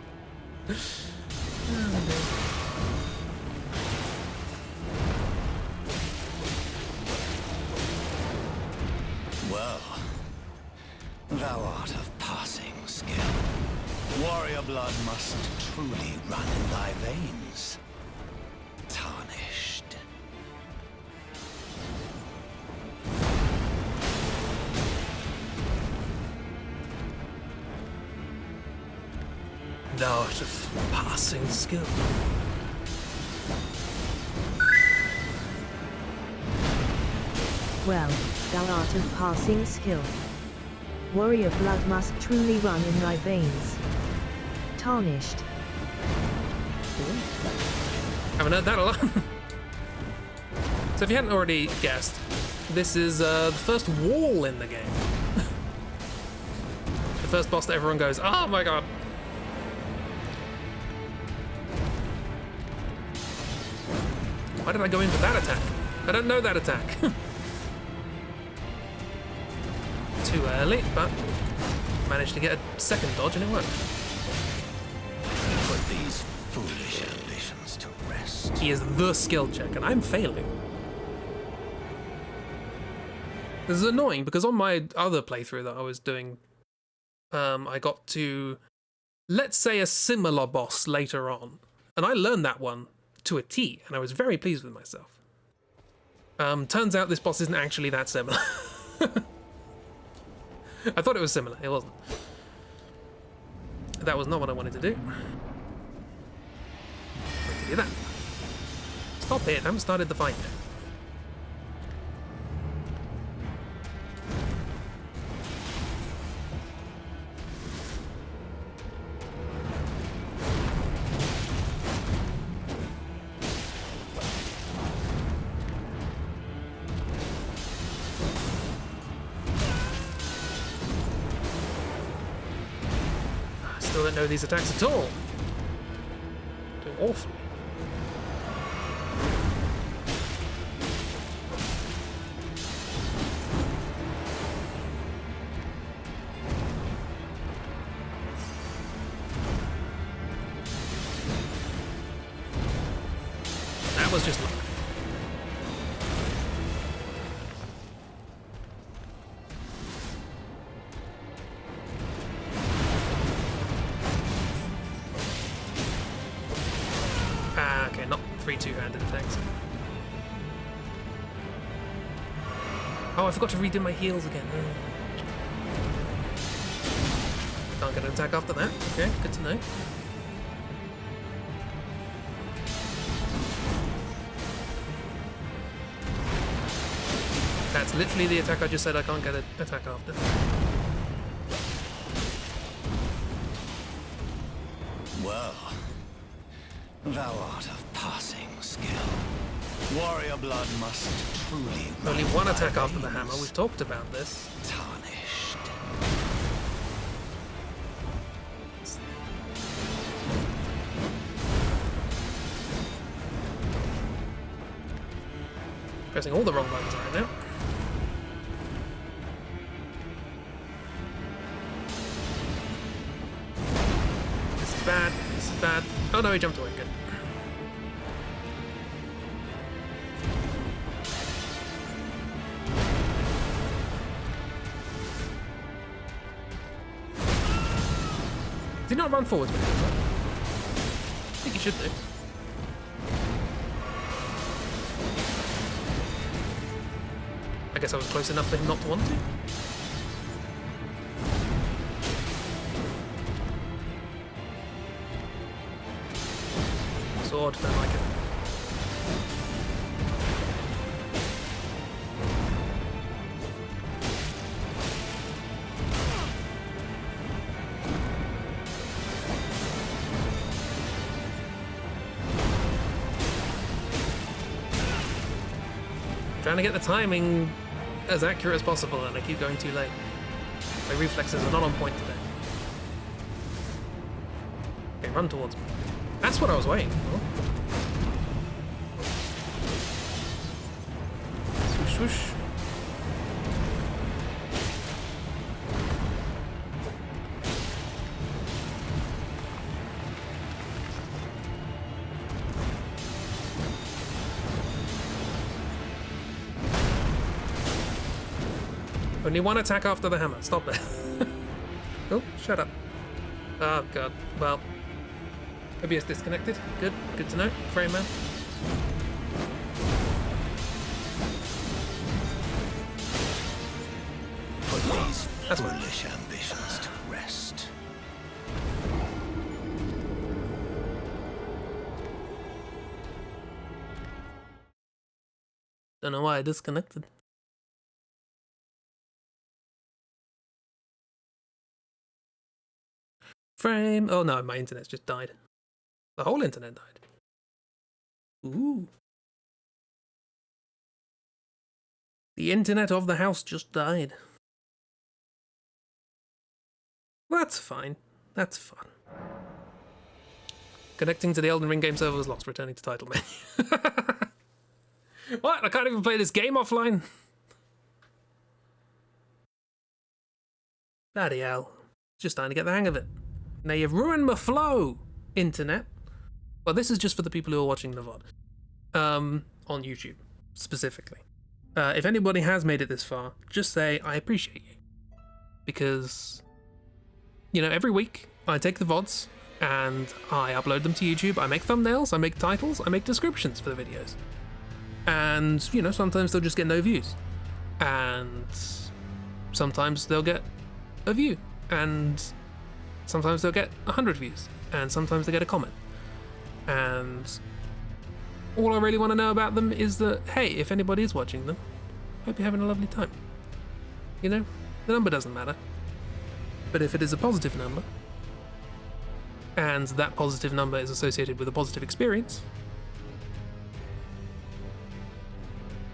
Well, thou art of passing skill. Warrior blood must truly run in thy veins. Tarnished.
Thou art of passing skill.
Well, thou art of passing skill. Warrior blood must truly run in thy veins. Tarnished.
Haven't heard that a lot. So if you hadn't already guessed, this is the first wall in the game. The first boss that everyone goes, oh my god. Why did I go in for that attack? I don't know that attack. Too early, but managed to get a second dodge and it worked.
Put these foolish ambitions to rest.
He is the skill check, and I'm failing. This is annoying because on my other playthrough that I was doing, I got to, let's say, a similar boss later on, and I learned that one to a T, and I was very pleased with myself. Turns out this boss isn't actually that similar. I thought it was similar, it wasn't. That was not what I wanted to do. I wanted to do that. Stop it, I haven't started the fight yet. Still don't know these attacks at all. Doing awfully. That was just luck. Okay, not 3 two-handed attacks. Oh, I forgot to redo my heals again. Can't get an attack after that. Okay, good to know. That's literally the attack I just said I can't get an attack after.
Well, thou art of passing skill. Warrior blood must truly
Only
run
one
thy
attack after the
veins.
hammer. We've talked about this.
Tarnished.
Pressing all the wrong buttons right now. This is bad. This is bad. Oh no, he jumped away. Good. Did he not run forwards when he does that? I think he should do. I guess I was close enough for him not to want to. Sword, don't like it. Trying to get the timing as accurate as possible, and I keep going too late. My reflexes are not on point today. Okay, run towards me. That's what I was waiting for. Swoosh, swoosh. Only one attack after the hammer. Stop it. Oh, shut up. Oh, God. Well, OBS disconnected. Good. Good to know. Frame man.
Put these
That's fine.
foolish ambitions to rest.
Don't know why I disconnected. Frame. Oh no, my internet's just died. The whole internet died. Ooh. The internet of the house just died. That's fine. That's fun. Connecting to the Elden Ring game server was lost. Returning to title menu. What? I can't even play this game offline? Bloody hell. Just starting to get the hang of it. Now you've ruined my flow, internet. Well, this is just for the people who are watching the VOD. On YouTube, specifically. If anybody has made it this far, just say, I appreciate you. Because, you know, every week I take the VODs and I upload them to YouTube. I make thumbnails, I make titles, I make descriptions for the videos. And, you know, sometimes they'll just get no views. And sometimes they'll get a view. And sometimes they'll get 100 views. And sometimes they get a comment. And all I really want to know about them is that, hey, if anybody is watching them, hope you're having a lovely time. You know, the number doesn't matter. But if it is a positive number, and that positive number is associated with a positive experience,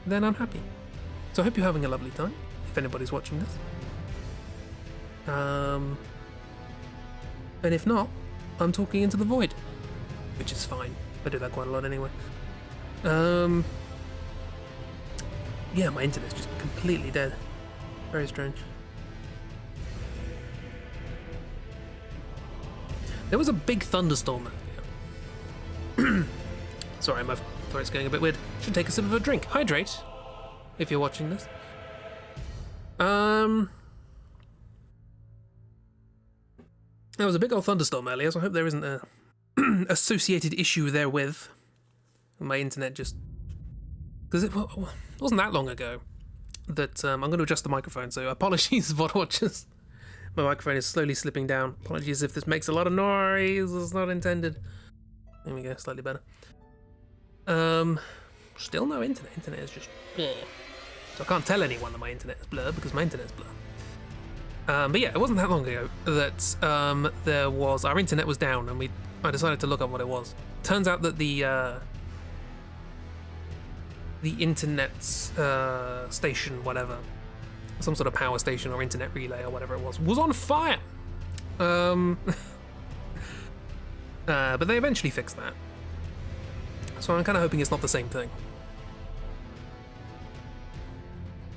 then I'm happy. So I hope you're having a lovely time, if anybody's watching this. And if not, I'm talking into the void, which is fine. I do that quite a lot anyway. Yeah, my internet's just completely dead. Very strange. There was a big thunderstorm earlier. Sorry, my throat's going a bit weird. Should take a sip of a drink. Hydrate, if you're watching this. There was a big old thunderstorm earlier, so I hope there isn't a associated issue therewith. My internet just... Because it wasn't that long ago that I'm going to adjust the microphone, so apologies, VOD watchers. My microphone is slowly slipping down. Apologies if this makes a lot of noise. It's not intended. There we go, slightly better. Still no internet. Internet is just blur. So I can't tell anyone that my internet is blur because my internet's blur. But yeah, it wasn't that long ago that our internet was down, and I decided to look up what it was. Turns out that the internet station, whatever, some sort of power station or internet relay or whatever it was on fire. But they eventually fixed that. So I'm kind of hoping it's not the same thing.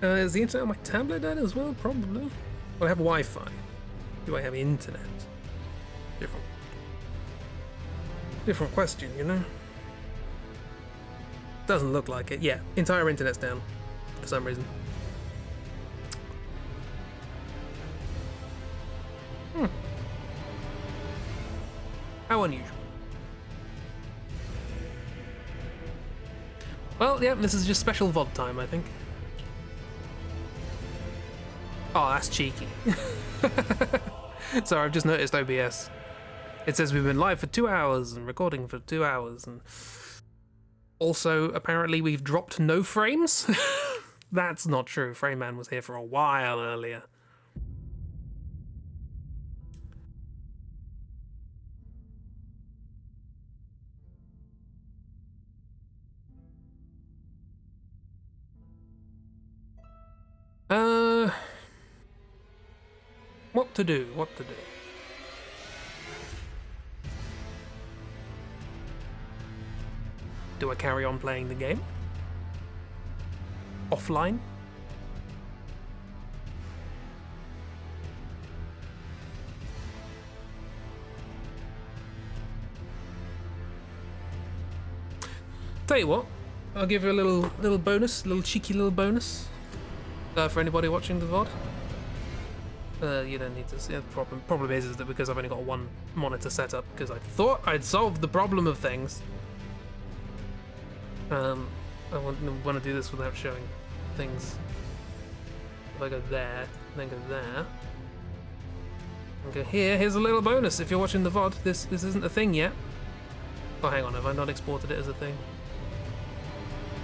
Is the internet on my tablet dead as well? Probably. Well, I have Wi-Fi. Do I have internet? Different question, you know? Doesn't look like it. Yeah, entire internet's down for some reason. How unusual. Well, yeah, this is just special VOD time, I think. Oh, that's cheeky. Sorry, I've just noticed OBS. It says we've been live for 2 hours and recording for 2 hours, and also apparently we've dropped no frames. That's not true. Frame Man was here for a while earlier. What to do? What to do? Do I carry on playing the game? Offline? Tell you what, I'll give you a little bonus, cheeky little bonus for anybody watching the VOD. You don't need to see. The problem is that because I've only got one monitor set up, because I thought I'd solved the problem of things. I want to do this without showing things. If I go there, then go there, and go here, here's a little bonus if you're watching the VOD. This isn't a thing yet. Oh, hang on, have I not exported it as a thing?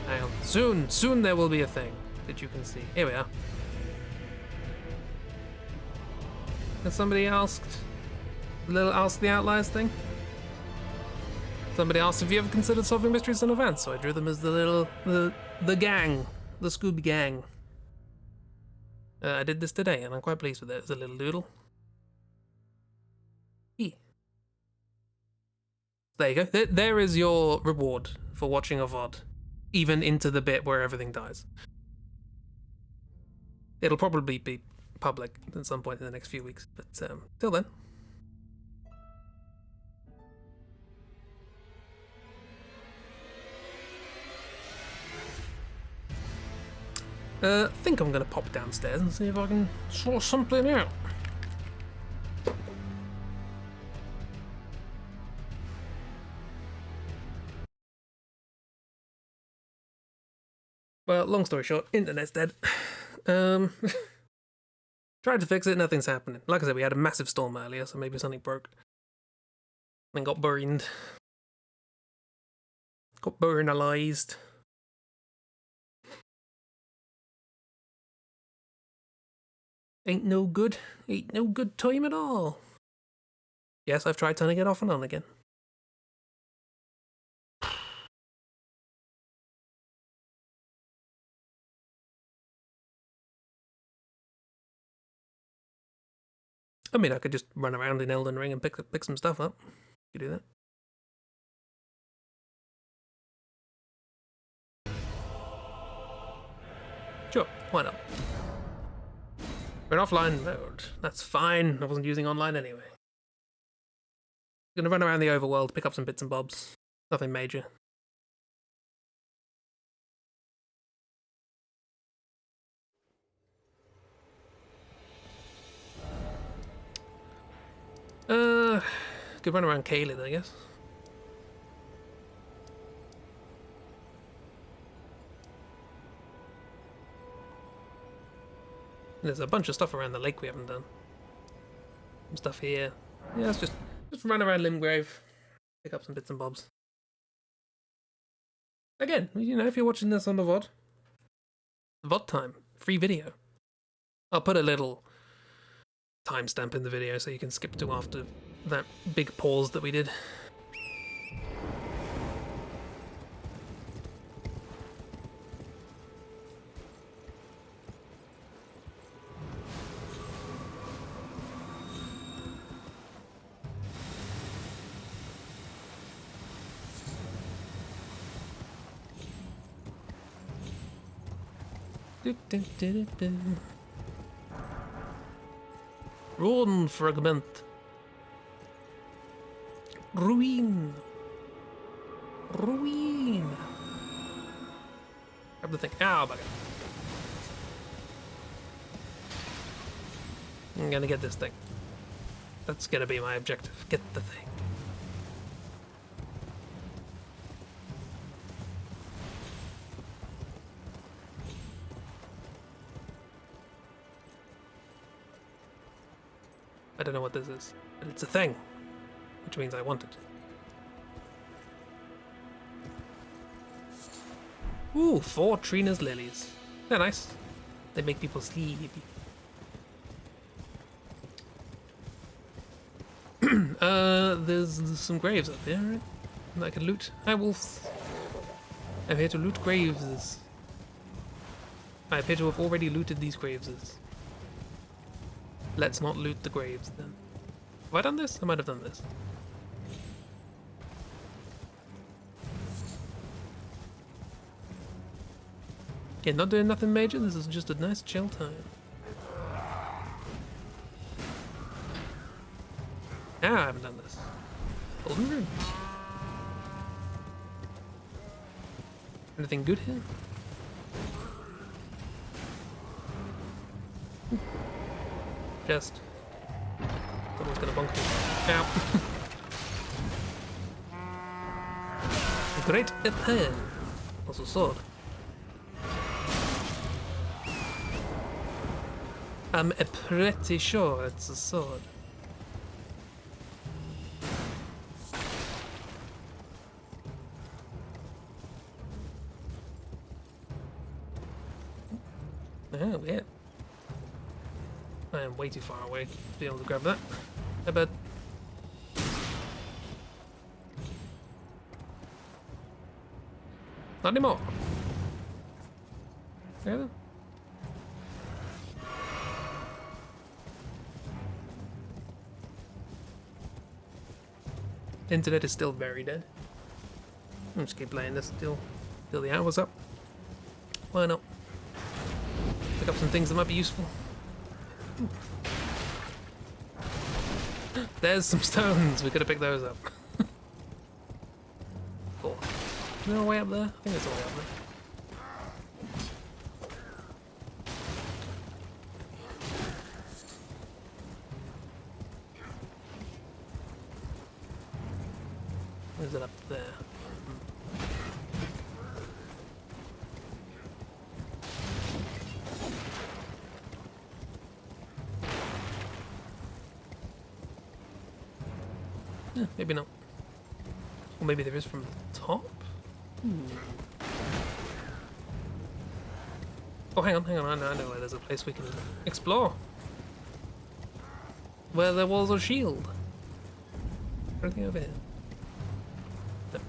Hang on. Soon there will be a thing that you can see. Here we are. And somebody asked Ask the Outliers thing? Somebody asked if you ever considered solving mysteries in advance, so I drew them as the gang, the Scooby Gang. I did this today, and I'm quite pleased with it. It's a little doodle. E. There you go. There is your reward for watching a VOD, even into the bit where everything dies. It'll probably be public at some point in the next few weeks, but till then. I think I'm gonna pop downstairs and see if I can sort something out. Well, long story short, internet's dead. Tried to fix it, nothing's happening. Like I said, we had a massive storm earlier, so maybe something broke. Then got burned. Got burnalized. Ain't no good. Ain't no good time at all. Yes, I've tried turning it off and on again. I mean, I could just run around in Elden Ring and pick some stuff up. You do that. Sure, why not? We're in offline mode. That's fine. I wasn't using online anyway. Gonna run around the overworld, pick up some bits and bobs. Nothing major. Could run around Caelid, I guess. There's a bunch of stuff around the lake we haven't done. Some stuff here. Yeah, let's just run around Limgrave, pick up some bits and bobs. Again, you know, if you're watching this on the VOD, VOD time, free video. I'll put a little timestamp in the video so you can skip to after that big pause that we did. Ruin fragment. Ruin. Ruin. Grab the thing. Ow, bugger. I'm gonna get this thing. That's gonna be my objective. Get the thing. I don't know what this is, but it's a thing, which means I want it. Ooh, 4 Trina's lilies. They're nice. They make people sleepy. There's some graves up there, right? That I can loot. Hi, wolves. I'm here to loot graves. I appear to have already looted these graves. Let's not loot the graves then. Have I done this? I might have done this. Yeah, not doing nothing major. This is just a nice chill time. Ah, I haven't done this. Golden room. Anything good here? Just. Someone's gonna bonk me. Ow. Great pen. Also sword. I'm pretty sure it's a sword. Oh, yeah. I am way too far away to be able to grab that. I bet. Not anymore. Yeah. Internet is still very dead. I'll just keep playing this till the hour's up. Why not? Pick up some things that might be useful. Ooh. There's some stones. We gotta pick those up. Cool. Is there a way up there? I think there's a way up there. Is it up there? Yeah, maybe not. Or maybe there is from the top? Oh, hang on. I know where there's a place we can explore. Where there was a shield. Anything over here? No.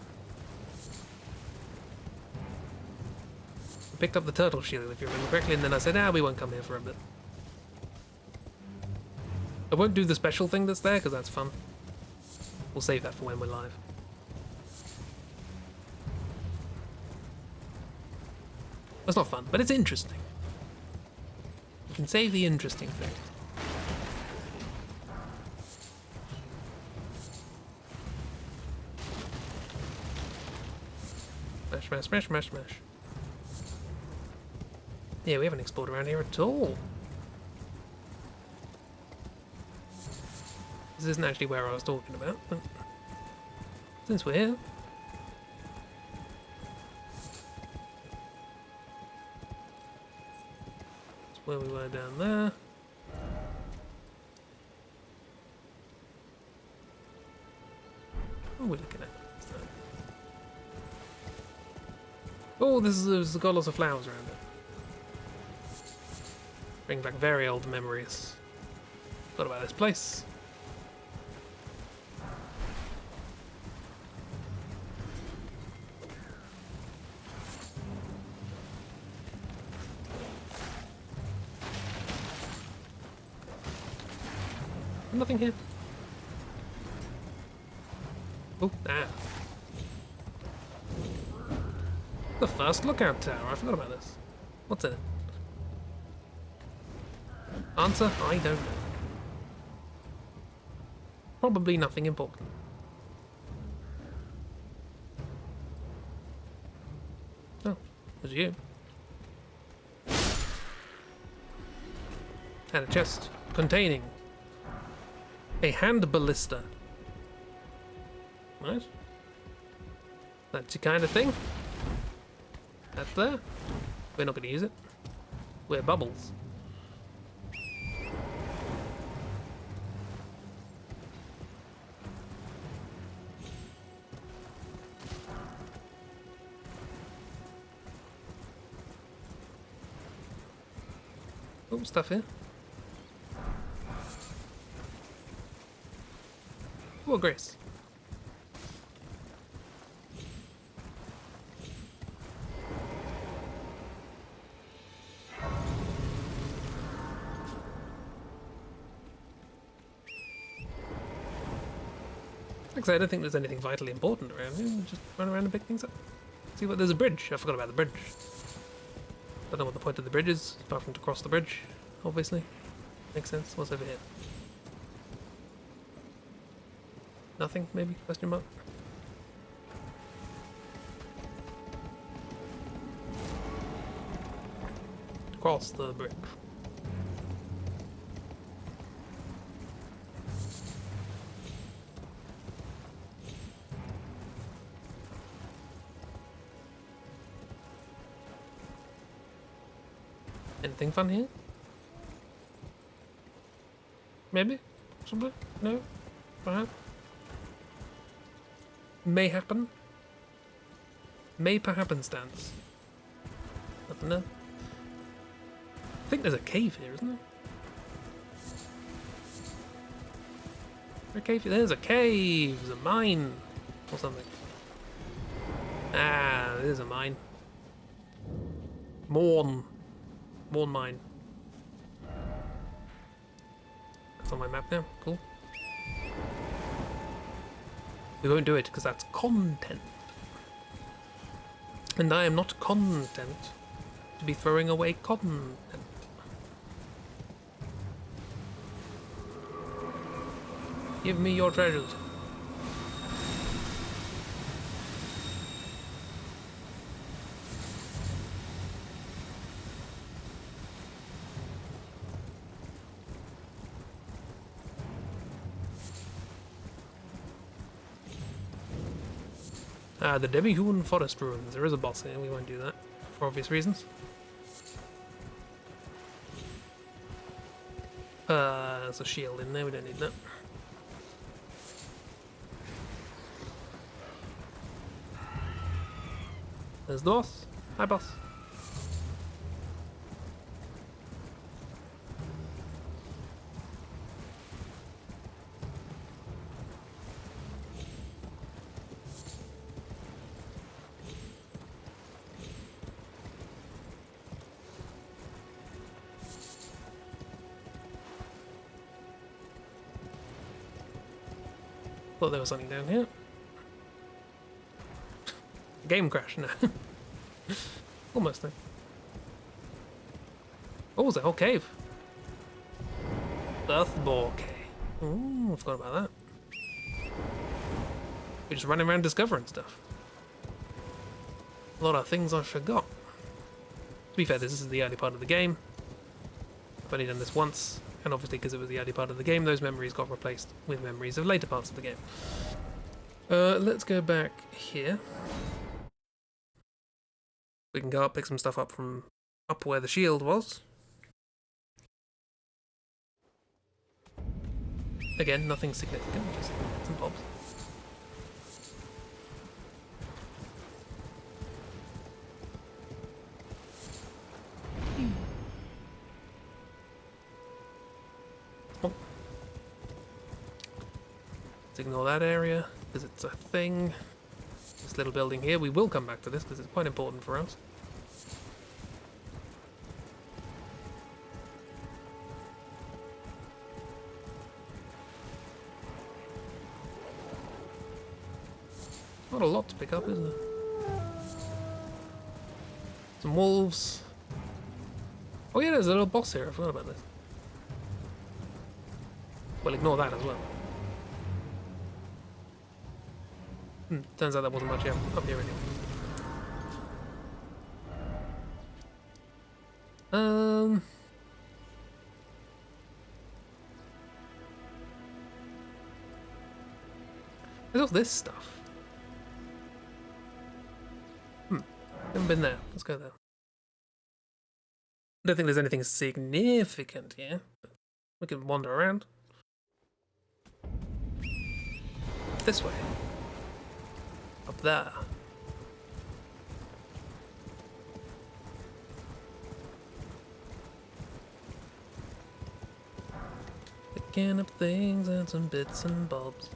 I picked up the turtle shield, if you remember correctly, and then I said, we won't come here for a bit. I won't do the special thing that's there, because that's fun. We'll save that for when we're live. It's not fun, but it's interesting. You can save the interesting thing. Smash. Yeah, we haven't explored around here at all. This isn't actually where I was talking about, but since we're here. That's where we were down there. What are we looking at? Oh, there's got lots of flowers around it. Bring back very old memories. Forgot about this place. Nothing here. Oh, the first lookout tower. I forgot about this. What's in it? Answer? I don't know. Probably nothing important. Oh, there's you. And a chest containing a hand ballista. Right. That's your kind of thing. That's there. We're not going to use it. We're bubbles. Oh, stuff here. Oh, Grace. Like I said, I don't think there's anything vitally important around here. Just run around and pick things up. See what? There's a bridge. I forgot about the bridge. Don't know what the point of the bridge is, apart from to cross the bridge, obviously. Makes sense. What's over here? Nothing, maybe? Question mark? Cross the bridge. Anything fun here? Maybe? Possibly? No? Perhaps? May happen? May perhappenstance. Nothing there? I think there's a cave here, isn't there? Is there a cave here? There's a cave! There's a mine! Or something. Ah, there's a mine. Morn mine. That's on my map now. Cool. We won't do it because that's content. And I am not content to be throwing away content. Give me your treasures. The Demi-Human Forest Ruins. There is a boss here, we won't do that, for obvious reasons. There's a shield in there, we don't need that. There's the boss. Hi, boss. Thought there was something down here. Game crash, no. Almost there. Oh, there's a whole cave. Earthbore cave. Ooh, I forgot about that. We're just running around discovering stuff. A lot of things I forgot. To be fair, this is the early part of the game. I've only done this once, and obviously because it was the early part of the game, those memories got replaced with memories of later parts of the game. Let's go back here. We can go up, pick some stuff up from up where the shield was. Again, nothing significant, just some bobs. Oh. Let's ignore that area, because it's a thing. This little building here, we will come back to this because it's quite important for us. Not a lot to pick up, is there? Some wolves. Oh yeah, there's a little boss here, I forgot about this. Well, ignore that as well. Turns out there wasn't much up here anyway. There's all this stuff. Haven't been there. Let's go there. I don't think there's anything significant here, but we can wander around. This way. Up there. Picking up things and some bits and bobs.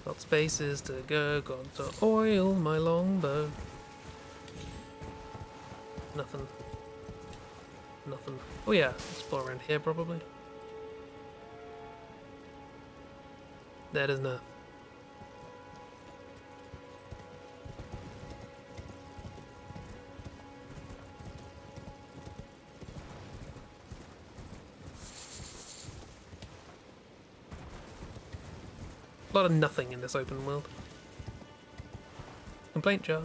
Got spaces to go, got to oil my longbow. Nothing. Nothing. Oh yeah, explore around here probably. That is enough. A lot of nothing in this open world. Complaint jar.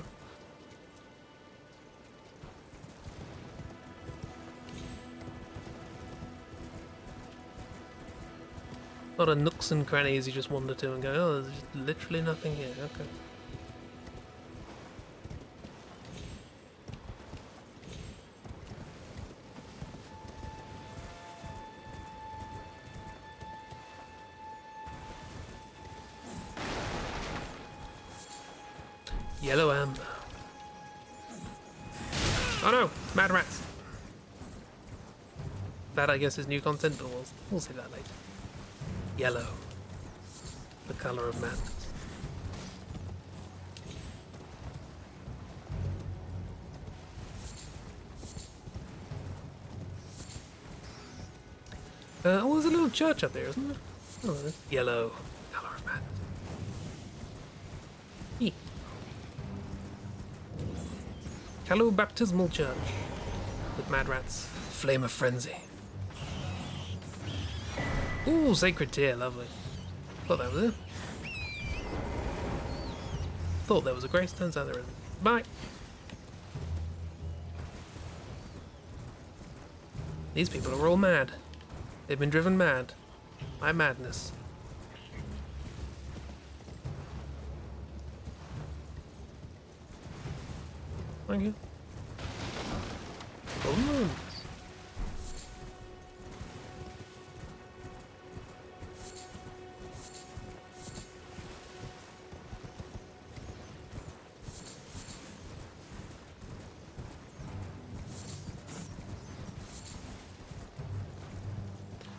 A lot of nooks and crannies you just wander to and go, oh, there's just literally nothing here. Okay. Yellow amber. Oh no! Mad rats! That I guess is new content, but we'll see that later. Yellow. The colour of madness. Oh, there's a little church up there, isn't there? Oh, there is. Yellow. Color of madness. Eek. Callow Baptismal Church. With mad rats. Flame of Frenzy. Ooh, Sacred Tear, lovely. Thought that was it. Thought there was a grace, turns out there isn't. Bye! These people are all mad. They've been driven mad by madness. Thank you. Golden moons.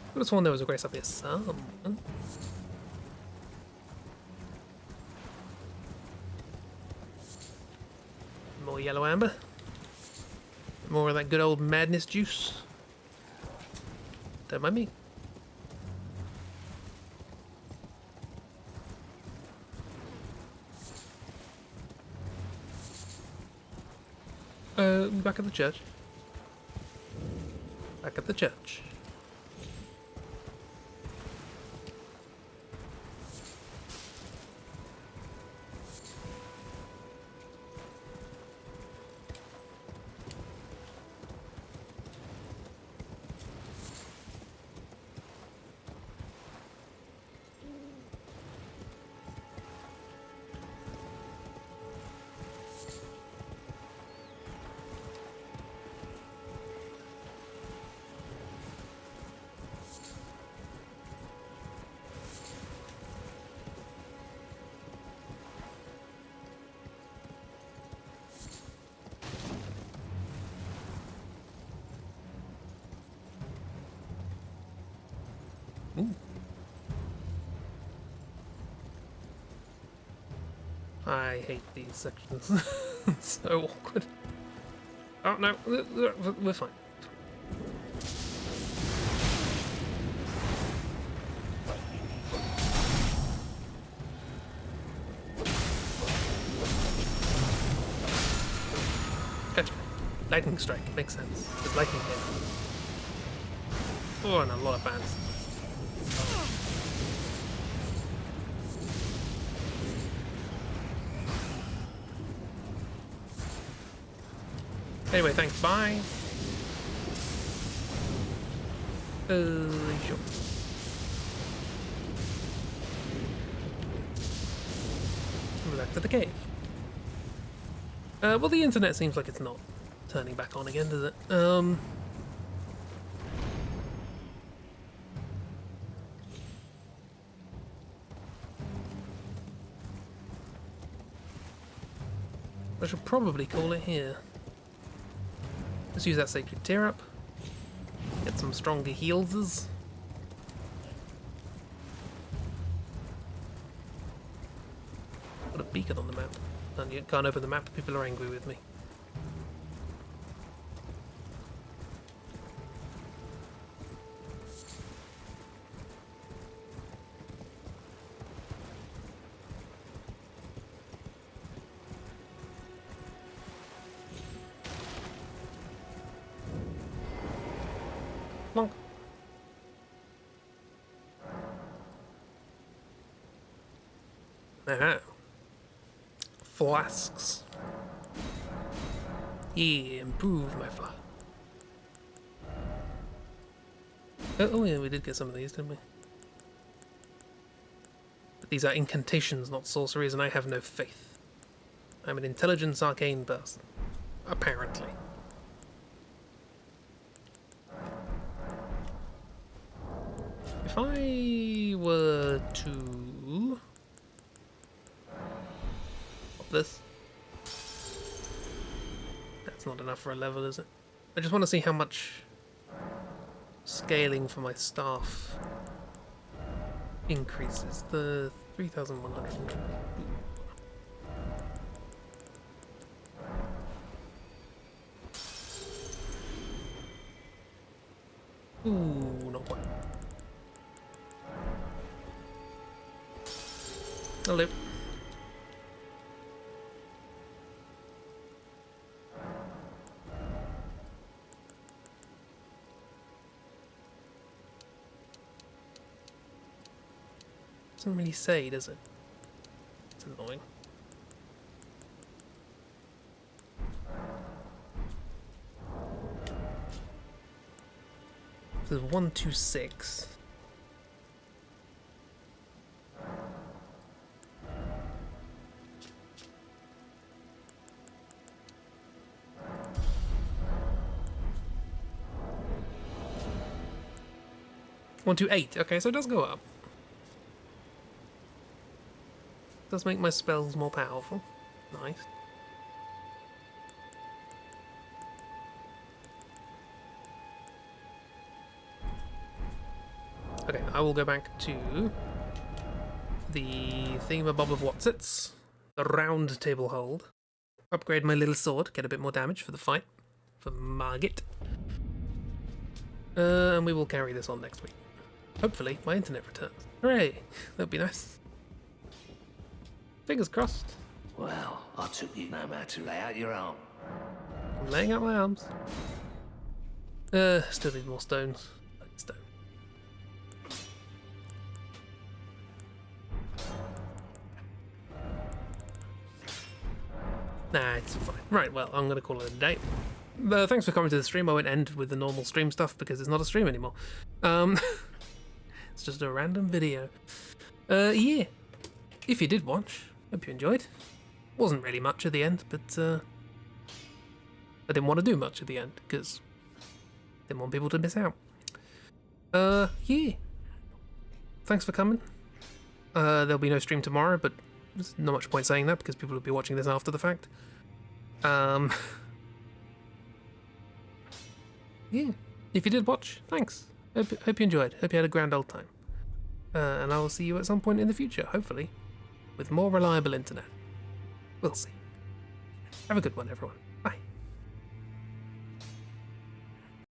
I could have sworn there was a grace up here somewhere. More yellow amber. More of that good old madness juice. Don't mind me. Back at the church. Back at the church. Ooh. I hate these sections. It's so awkward. Oh no, we're fine. Gotcha. Lightning strike, makes sense. There's lightning here. Oh, and a lot of bands. Anyway, thanks, bye. Sure. We're back to the cave. Well, the internet seems like it's not turning back on again, does it? I should probably call it here. Let's use that Sacred Tear up. Get some stronger heals. Got a beacon on the map. And you can't open the map, people are angry with me. Bonk. Aha. Flasks. Yeah, improve my flask. Oh yeah, we did get some of these, didn't we? But these are incantations, not sorceries, and I have no faith. I'm an intelligence arcane person. Apparently. If I were to pop this, that's not enough for a level, is it? I just want to see how much scaling for my staff increases. The 3,100. Ooh, not quite. Hello. Doesn't really say, does it? It's annoying. There's 126. One, two, eight. Okay, so it does go up. Does make my spells more powerful. Nice. Okay, I will go back to the thingamabob of Watsits, the round table hold. Upgrade my little sword, get a bit more damage for the fight, for Margit. And we will carry this on next week. Hopefully, my internet returns. Hooray! That'd be nice. Fingers crossed.
Well, I took you no matter to lay out your arm.
I'm laying out my arms. Still need more stones. Stone. Nah, it's fine. Right, well, I'm going to call it a day. Thanks for coming to the stream. I won't end with the normal stream stuff because it's not a stream anymore. It's just a random video. Yeah. If you did watch, hope you enjoyed. Wasn't really much at the end, but I didn't want to do much at the end because I didn't want people to miss out. Yeah. Thanks for coming. There'll be no stream tomorrow, but there's not much point saying that because people will be watching this after the fact. Yeah. If you did watch, thanks. Hope you enjoyed. Hope you had a grand old time. And I will see you at some point in the future, hopefully, with more reliable internet. We'll see. Have a good one, everyone.